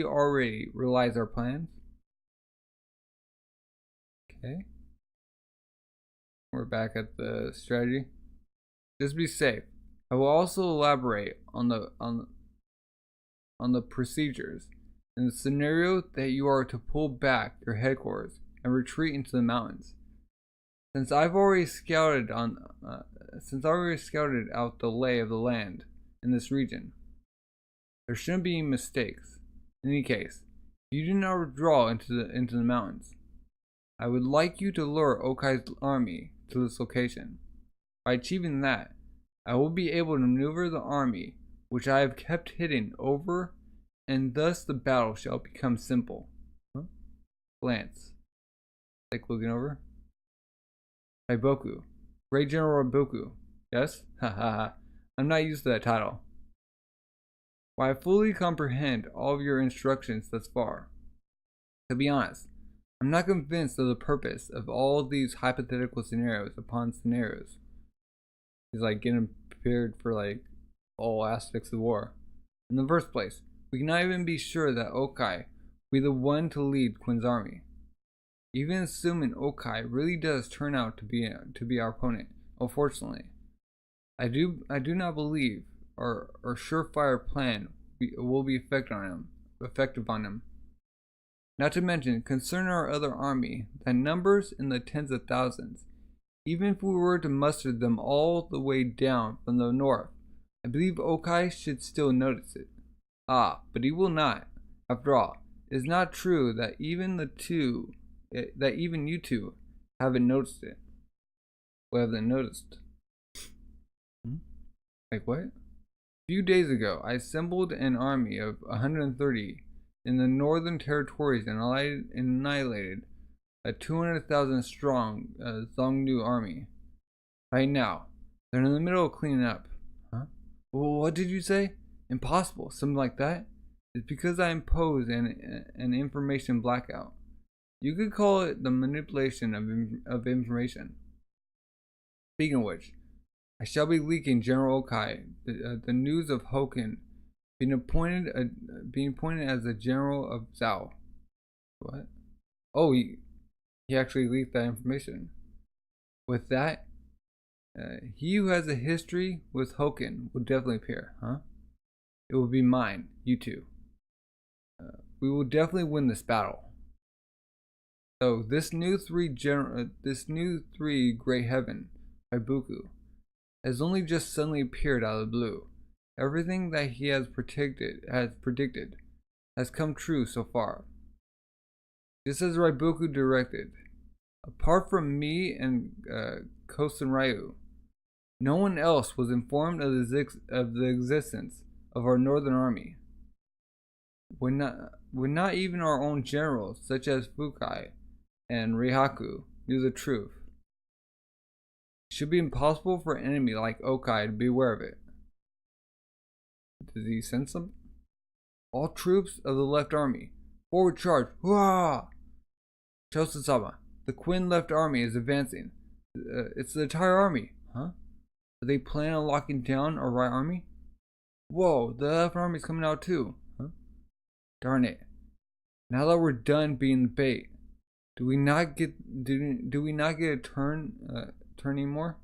already realized our plans? Okay. We're back at the strategy. Just be safe. I will also elaborate on the procedures in the scenario that you are to pull back your headquarters and retreat into the mountains. Since I've already scouted out the lay of the land in this region, there shouldn't be any mistakes. In any case, if you do not withdraw into the mountains, I would like you to lure Okai's army to this location. By achieving that, I will be able to maneuver the army which I have kept hidden over, and thus the battle shall become simple. Glance. Like looking over. Raiboku. Great General Raiboku. Yes? Haha. I'm not used to that title. While I fully comprehend all of your instructions thus far, to be honest, I'm not convinced of the purpose of all these hypothetical scenarios upon scenarios. He's like getting prepared for like all aspects of war. In the first place, we cannot even be sure that Okai will be the one to lead Quinn's army. Even assuming Okai really does turn out to be our opponent, unfortunately, I do not believe our surefire plan will be effective on him. Not to mention, concerning our other army, that numbers in the tens of thousands. Even if we were to muster them all the way down from the north, I believe Okai should still notice it. Ah, but he will not. After all, it is not true that even you two haven't noticed it. What haven't noticed? Like what? A few days ago, I assembled an army of 130 in the Northern Territories and annihilated a 200,000 strong Zhongnu army. Right now, they're in the middle of cleaning up. Huh? Well, what did you say? Impossible, something like that? It's because I imposed an information blackout. You could call it the manipulation of information. Speaking of which, I shall be leaking General Okai the news of Hoken being appointed as the general of Zhao. What? Oh, he actually leaked that information. With that, he who has a history with Hoken will definitely appear, huh? It will be mine, you two. We will definitely win this battle. So this new three great heaven, Raibuku, has only just suddenly appeared out of the blue. Everything that he has predicted has come true so far. Just as Raibuku directed. Apart from me and Kosen Ryu, no one else was informed of the existence of our northern army. When not even our own generals, such as Fukai and Rihaku, knew the truth. It should be impossible for an enemy like Okai to be aware of it. Does he sense them? All troops of the left army, forward charge! Hurrah! Chosen-sama, the Quinn left army is advancing. It's the entire army, huh? Are they planning on locking down our right army? Whoa, the left army's coming out too, huh? Darn it! Now that we're done being the bait, do we not get a turn anymore?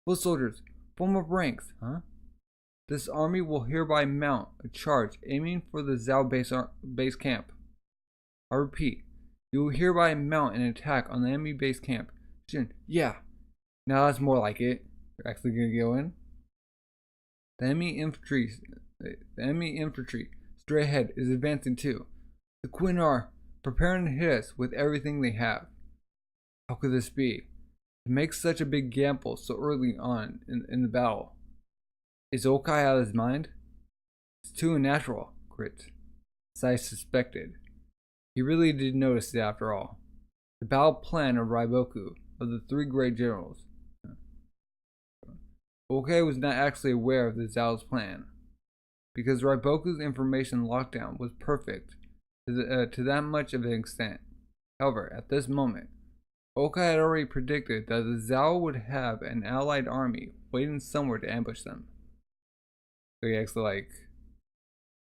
Foot soldiers, form up ranks, huh? This army will hereby mount a charge aiming for the Zhao base camp. I repeat, you will hereby mount an attack on the enemy base camp. Yeah, now that's more like it. You're actually gonna go in. The enemy infantry straight ahead is advancing too. The Quinn are preparing to hit us with everything they have. How could this be? To make such a big gamble so early on in the battle. Is Okai out of his mind? It's too unnatural, Grit. As I suspected. He really did notice it after all. The battle plan of Raiboku, of the three great generals. Okai was not actually aware of the Zhao's plan, because Raiboku's information lockdown was perfect to that much of an extent. However, at this moment, Okai had already predicted that the Zhao would have an allied army waiting somewhere to ambush them. So he actually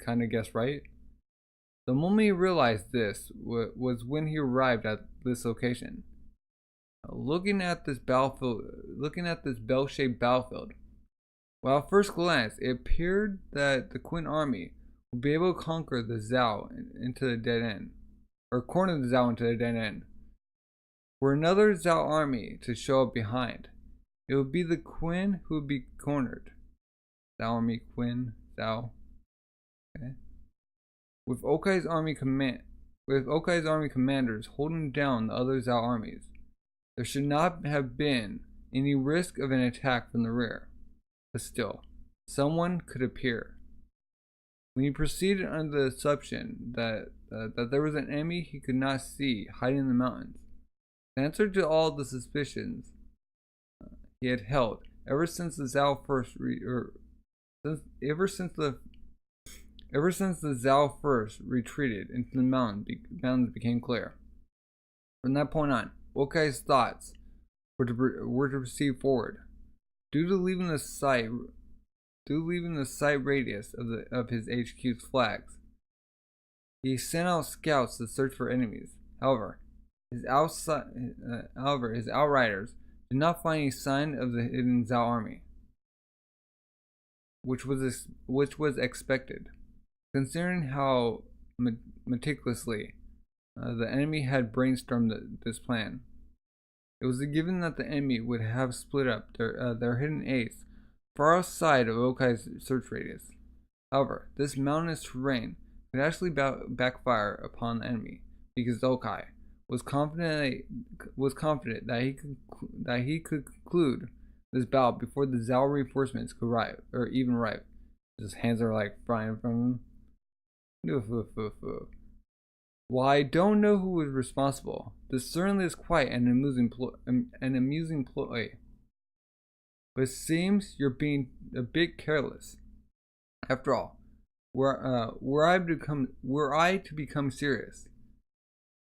kind of guessed right. The moment he realized this was when he arrived at this location. Looking at this bell-shaped battlefield, while at first glance it appeared that the Quinn army would be able to conquer the Zhao into the dead end, or corner the Zhao into the dead end. Were another Zhao army to show up behind, it would be the Quinn who would be cornered. Zhao army, Quinn, Zhao. Okay. With Okai's army commanders holding down the other Zhao armies, there should not have been any risk of an attack from the rear. But still, someone could appear. When he proceeded under the assumption that there was an enemy he could not see hiding in the mountains, the answer to all the suspicions he had held ever since the Zhao first retreated into the mountains became clear. From that point on, Okai's thoughts were to proceed forward. Due to leaving the sight radius of his HQ's flags, he sent out scouts to search for enemies. However, his outriders did not find any sign of the hidden Zhao army, which was expected, considering how meticulously the enemy had brainstormed this plan. It was a given that the enemy would have split up their hidden ace far outside of Okai's search radius. However, this mountainous terrain could actually backfire upon the enemy, because Okai was confident that he could conclude this battle before the Zhao reinforcements could arrive. His hands are like flying from him. While I don't know who was responsible, this certainly is quite an amusing ploy. But it seems you're being a bit careless. After all, were I to become serious,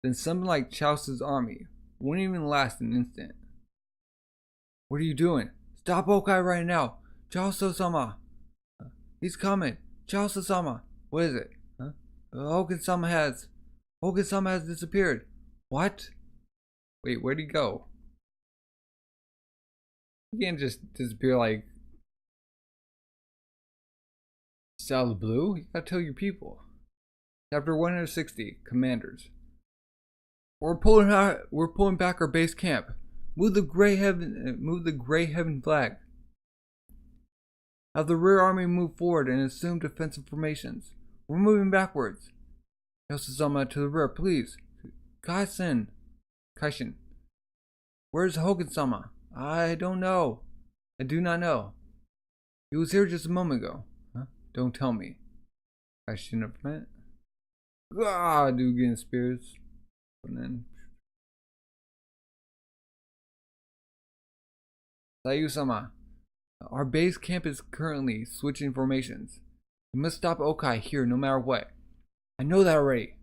then something like Chao's army wouldn't even last an instant. What are you doing? Stop Okai right now! Chao-sama! He's coming! Chao-sama! What is it? Huh? Hoken-sama has disappeared. What? Wait, where'd he go? He can't just disappear like out of the blue. You gotta tell your people. Chapter 160, Commanders. We're pulling back our base camp. Move the gray heaven flag. Have the rear army move forward and assume defensive formations. We're moving backwards. Yosuzama to the rear, please. Kaishin. Where's Hogan-sama? I don't know. I do not know. He was here just a moment ago. Huh? Don't tell me. Kaishin up front. Ah, dude getting spears. And then Sayu-sama. Our base camp is currently switching formations. We must stop Okai here no matter what. I know that already,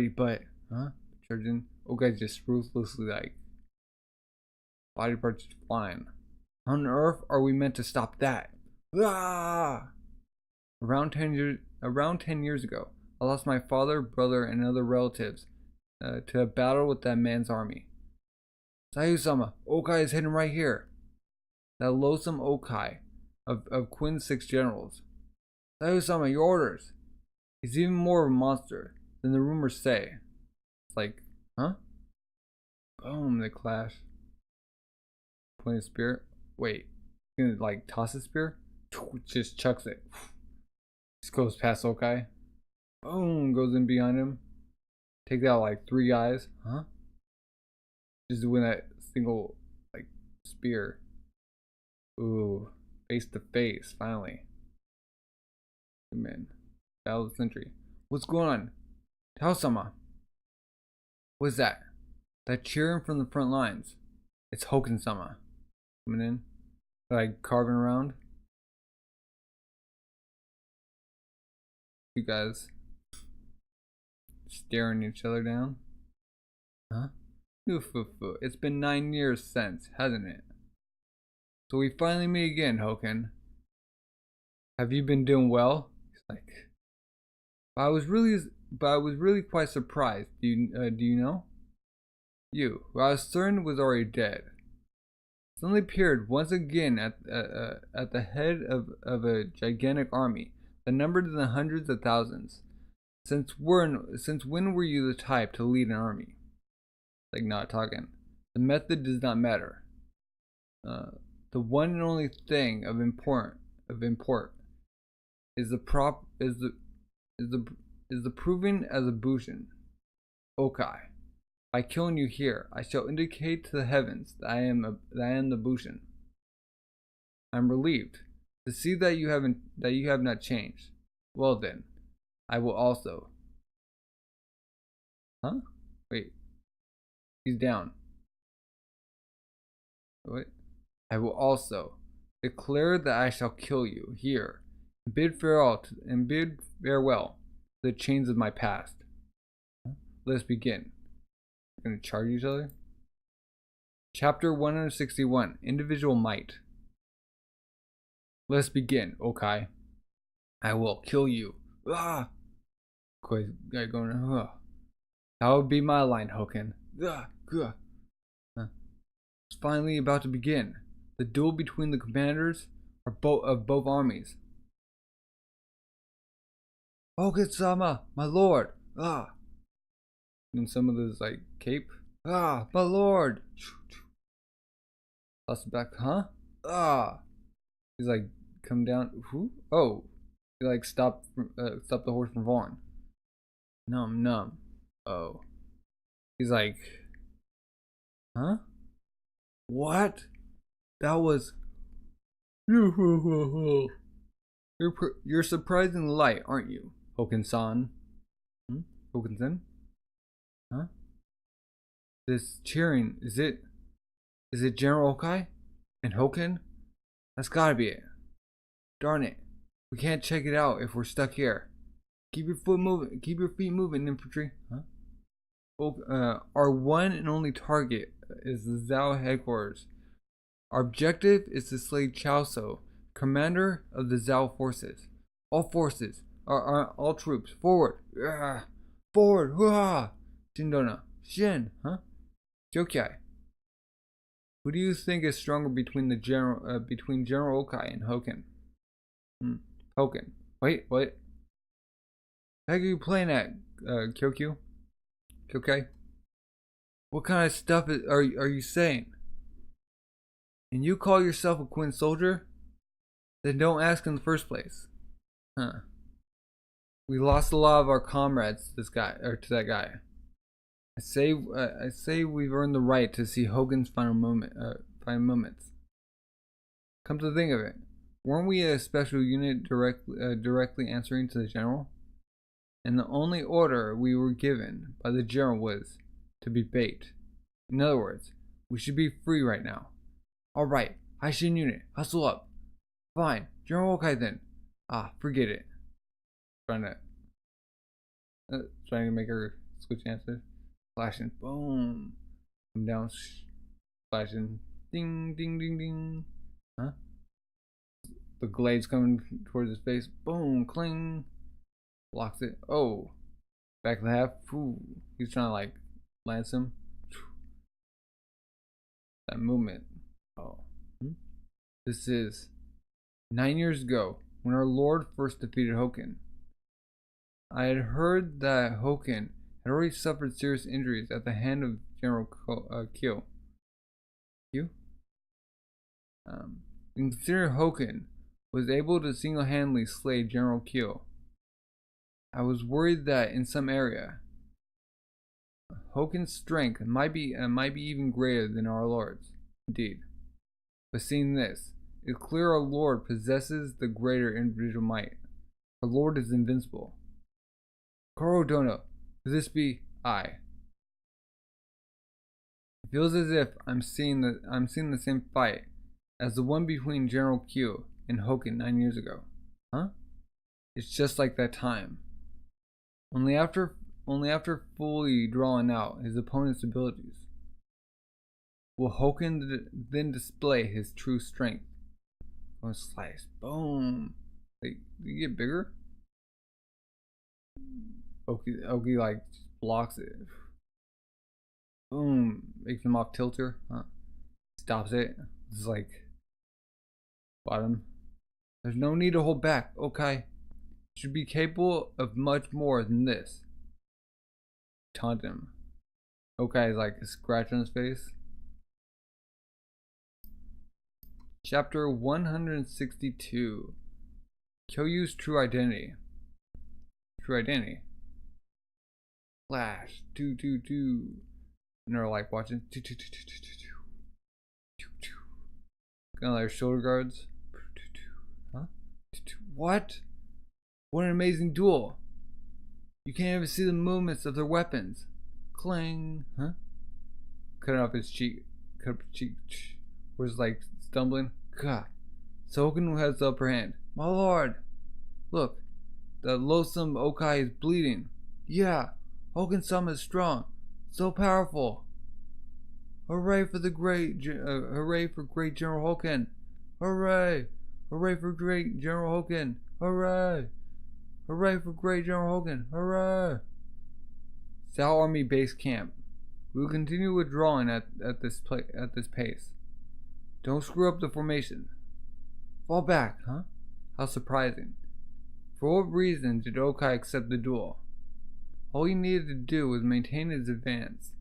but Charging. Okai's just ruthlessly like body parts flying. How on earth are we meant to stop that? Ah! Around 10 years ago, I lost my father, brother, and other relatives to a battle with that man's army. Sayu-sama, Okai is hidden right here. That loathsome Okai of Quinn's 6 generals. Sayu-sama, your orders. He's even more of a monster than the rumors say. It's like, huh? Boom, they clash. Point a spear. Wait, he's gonna like toss a spear? Just chucks it. Just goes past Okai. Boom, goes in behind him. Takes out like 3 guys. Huh? Just doing that single like spear. Ooh, face to face, finally. Man, battle of the century. What's going on? Tao-sama. What's that? That cheering from the front lines. It's Hoken-sama. Coming in. Like carving around. You guys staring each other down. Huh? It's been 9 years since, hasn't it? So we finally meet again, Hoken. Have you been doing well? He's like, I was really quite surprised. Do you know? You, who I was certain was already dead, suddenly appeared once again at the head of a gigantic army that numbered in the hundreds of thousands. Since when were you the type to lead an army? Like, not talking. The method does not matter. The one and only thing of import is the proving as a Bushin. Okai. By killing you here, I shall indicate to the heavens that I am the Bushin. I am relieved to see that you have not changed. Well then, I will also. Huh? Wait. He's down. What? I will also declare that I shall kill you here and bid farewell to the chains of my past. Let's begin. Gonna charge each other. Chapter 161, Individual Might. Let's begin, Okai. I will kill you. Ah! Guy going, that would be my line, Hoken. Ah! It's finally about to begin. The duel between the commanders of both armies. Hoken-sama, my lord! Ah! And some of this, like, cape. Ah! My lord! Toss it back, huh? Ah! He's like, come down. Who? Oh! He like stop the horse from falling. Numb. Oh. He's like, huh? What? That was. You're surprisingly light, aren't you, Hoken-san? Hoken-san? Huh? This cheering, is it General Okai? And Hoken? That's gotta be it. Darn it. We can't check it out if we're stuck here. Keep your feet moving, infantry. Huh? Our one and only target is the Zhao headquarters. Our objective is to slay Chaoso, commander of the Zhao forces. All forces, all troops, forward! Forward! Shindona, Shin, huh? Jokai. Who do you think is stronger between General Okai and Hoken? Hoken. Wait, what? How are you playing at, Kyokyu? Kyokai? What kind of stuff are you saying? And you call yourself a Queen soldier? Then don't ask in the first place. Huh. We lost a lot of our comrades to that guy. I say we've earned the right to see Hogan's final moments. Come to think of it, weren't we a special unit directly answering to the general? And the only order we were given by the general was to be bait. In other words, we should be free right now. Alright, Haishin unit, hustle up. Fine, General Okai then. Forget it. Trying to make her switch answers. Flashing, boom. Come down, flashing, ding, ding, ding, ding. Huh? The glade's coming towards his face. Boom, cling. Blocks it. Oh. Back of the half. Ooh. He's trying to like lance him. That movement. Oh. This is 9 years ago when our lord first defeated Hoken. I had heard that Hoken had already suffered serious injuries at the hand of General Kyou. Kyou? And considering Hoken was able to single-handedly slay General Kyou, I was worried that in some area, Hoken's strength might be even greater than our lord's. Indeed. But seeing this, it's clear our lord possesses the greater individual might. Our lord is invincible. Koro Dono, could this be I? It feels as if I'm seeing the same fight as the one between General Kyou and Hoken 9 years ago. Huh? It's just like that time. Only after fully drawing out his opponent's abilities. Will Hoken then display his true strength? Going slice, boom. Like, do you get bigger? Oki like blocks it. Boom, makes him off tilter. Stops it. It's like bottom. There's no need to hold back. Okay, should be capable of much more than this. Taunt him. Okay, is like a scratch on his face. Chapter 162. Kyoyu's true identity. True identity. Flash. Do. And they're like watching. Kind of like shoulder guards. Huh? What? What an amazing duel. You can't even see the movements of their weapons. Clang. Huh? Cut off his cheek. Cut up his cheek. Where's like stumbling. God. So Hoken has the upper hand. My lord. Look. The loathsome Okai is bleeding. Yeah. Hoken-sama is strong. So powerful! Hooray for hooray for great General Hoken! Hooray! Hooray for great General Hoken! Hooray! Hooray for great General Hoken! Hooray! South Army Base Camp. We will continue withdrawing at this pace. Don't screw up the formation. Fall back, huh? How surprising. For what reason did Okai accept the duel? All he needed to do was maintain his advance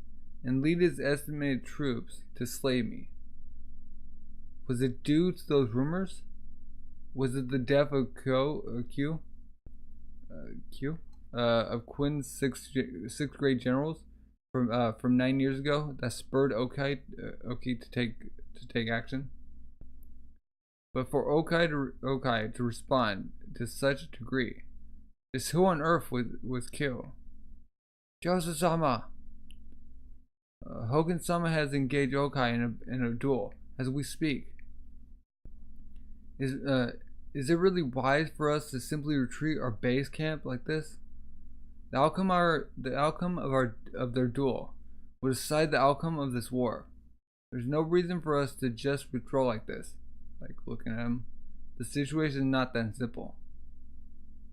and lead his estimated troops to slay me. Was it due to those rumors? Was it the death of Kyou? Of Quinn's sixth grade generals from 9 years ago that spurred Okai to take action? But for Okai to respond to such a degree, just who on earth was Kyou? Joseph-sama! Hoken-sama has engaged Okai in a duel as we speak. Is it really wise for us to simply retreat our base camp like this? The outcome of their duel will decide the outcome of this war. There's no reason for us to just withdraw like this. Like looking at him, the situation is not that simple.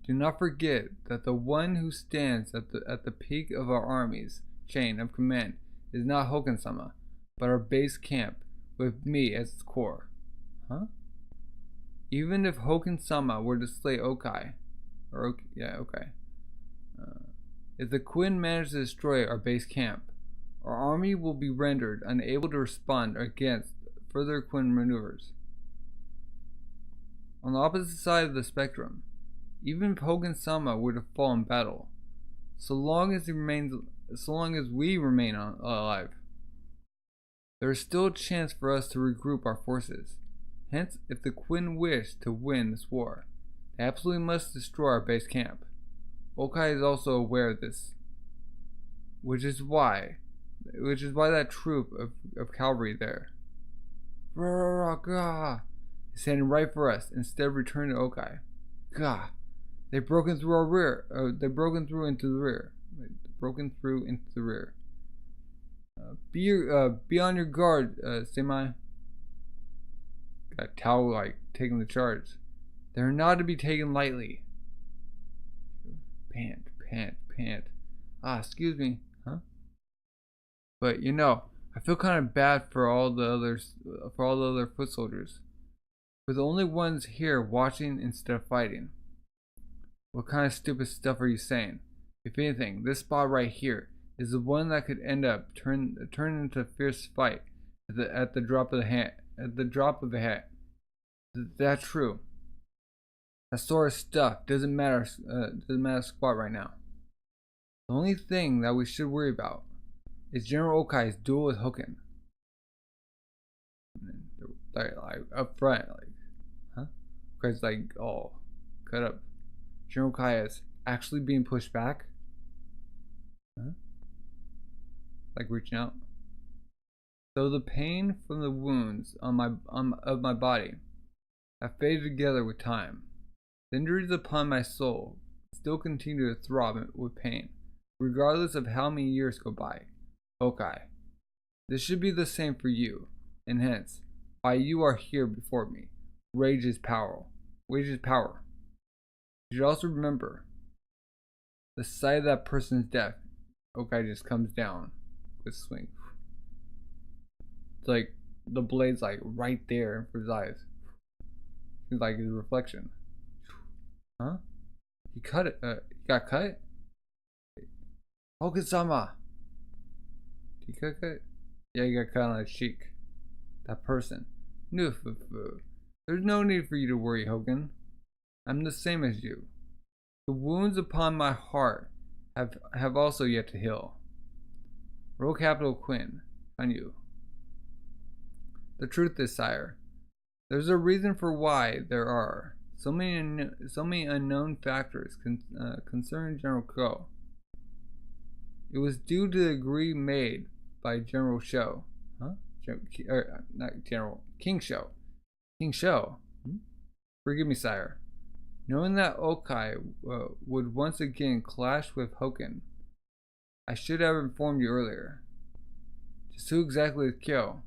Do not forget that the one who stands at the peak of our army's chain of command is not Hoken-sama, but our base camp with me as its core. Huh? Even if Hoken-sama were to slay Okai, if the Quinn manages to destroy our base camp, our army will be rendered unable to respond against further Quinn maneuvers. On the opposite side of the spectrum, even if Hoken-sama were to fall in battle, so long as we remain alive, there is still a chance for us to regroup our forces. Hence, if the Quinn wish to win this war, they absolutely must destroy our base camp. Okai is also aware of this, which is why that troop of cavalry there is heading right for us instead of returning to Okai. Gah! They've broken through our rear. They've broken through into the rear. Be on your guard, Semai. Got Tao like taking the charge. They're not to be taken lightly. Pant. Excuse me, huh? But I feel kind of bad for all the other foot soldiers. We're the only ones here watching instead of fighting. What kind of stupid stuff are you saying? If anything, this spot right here is the one that could end up turn into a fierce fight at the drop of the hat. That's true. That sort of stuff doesn't matter squat right now. The only thing that we should worry about is General Okai's duel with Hoken. Like up front, huh? Okai's like all cut up. General Okai is actually being pushed back. Huh? Like reaching out. Though the pain from the wounds of my body have faded together with time, the injuries upon my soul still continue to throb with pain, regardless of how many years go by. Okai, this should be the same for you, and hence, why you are here before me. Rage is power. You should also remember, the sight of that person's death. Okai just comes down with a swing. It's like the blade's like right there for his eyes. It's like his reflection. Huh? He cut it. He got cut? Hoken-sama! Did he cut it? Yeah, he got cut on his cheek. That person. There's no need for you to worry, Hoken. I'm the same as you. The wounds upon my heart have also yet to heal. Royal Capital Quinn, on you. The truth is, sire, there's a reason for why there are so many unknown factors concerning General Ko. It was due to the agree made by General Sho, King Sho. King Sho. Forgive me, sire. Knowing that Okai would once again clash with Hoken, I should have informed you earlier. Just who exactly is Kyou?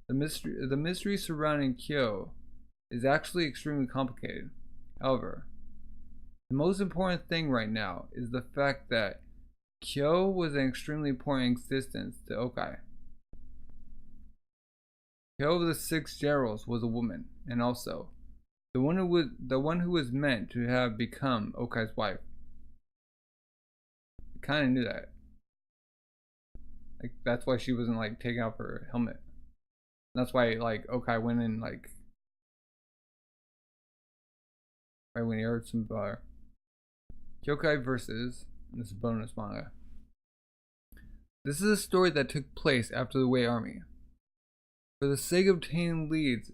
The mystery surrounding Kyou is actually extremely complicated. However, the most important thing right now is the fact that Kyou was an extremely important existence to Okai. Kyou of the 6 generals was a woman, and also the one who was meant to have become Okai's wife. I kind of knew that. Like that's why she wasn't like taking off her helmet. That's why like Okai went in like right when he heard some Kyokai versus, and this is bonus manga. This is a story that took place after the Wei army. For the sake of obtaining leads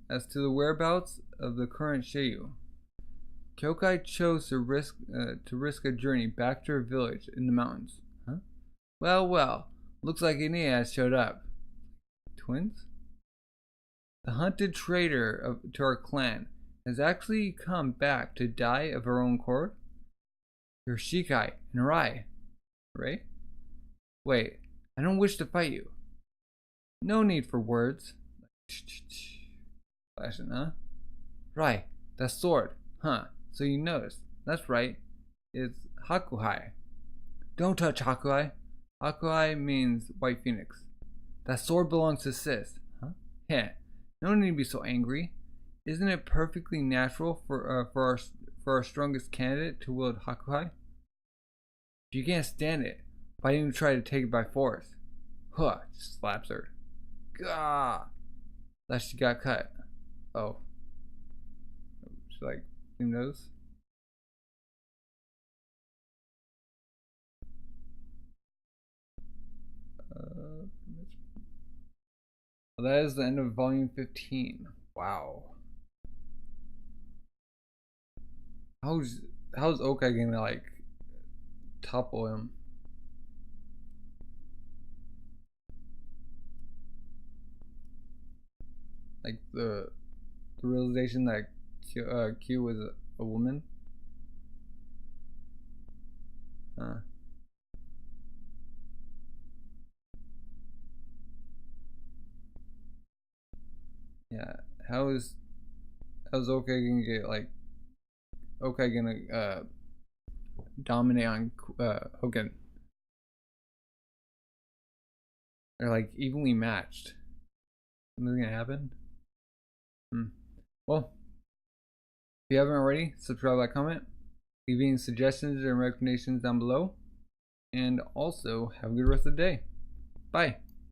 as to the whereabouts of the current Shiyu, Kyokai chose to risk a journey back to her village in the mountains. Huh? Well, looks like Inia has showed up. Twins? The hunted traitor to our clan has actually come back to die of her own accord? You're Shikai and Rai, right? Wait, I don't wish to fight you. No need for words. Flashing, huh? Rai, that sword, huh? So you noticed. That's right. It's Hakuhai. Don't touch Hakuhai. Hakuhai means White Phoenix. That sword belongs to Sis. Huh? Yeah. No need to be so angry. Isn't it perfectly natural for our strongest candidate to wield Hakuhai? If you can't stand it, why didn't you try to take it by force? Huh, just slaps her. Gah! That she got cut. Oh. She like, who knows? Well, that is the end of volume 15. Wow. How's Okai gonna like topple him? Like the realization that Kyou was a woman. Yeah. How's Okai gonna get like Okai gonna dominate on Hogan? They're like evenly matched. Something's gonna happen? Well, if you haven't already, subscribe, like, comment, leave any suggestions and recommendations down below, and also have a good rest of the day. Bye.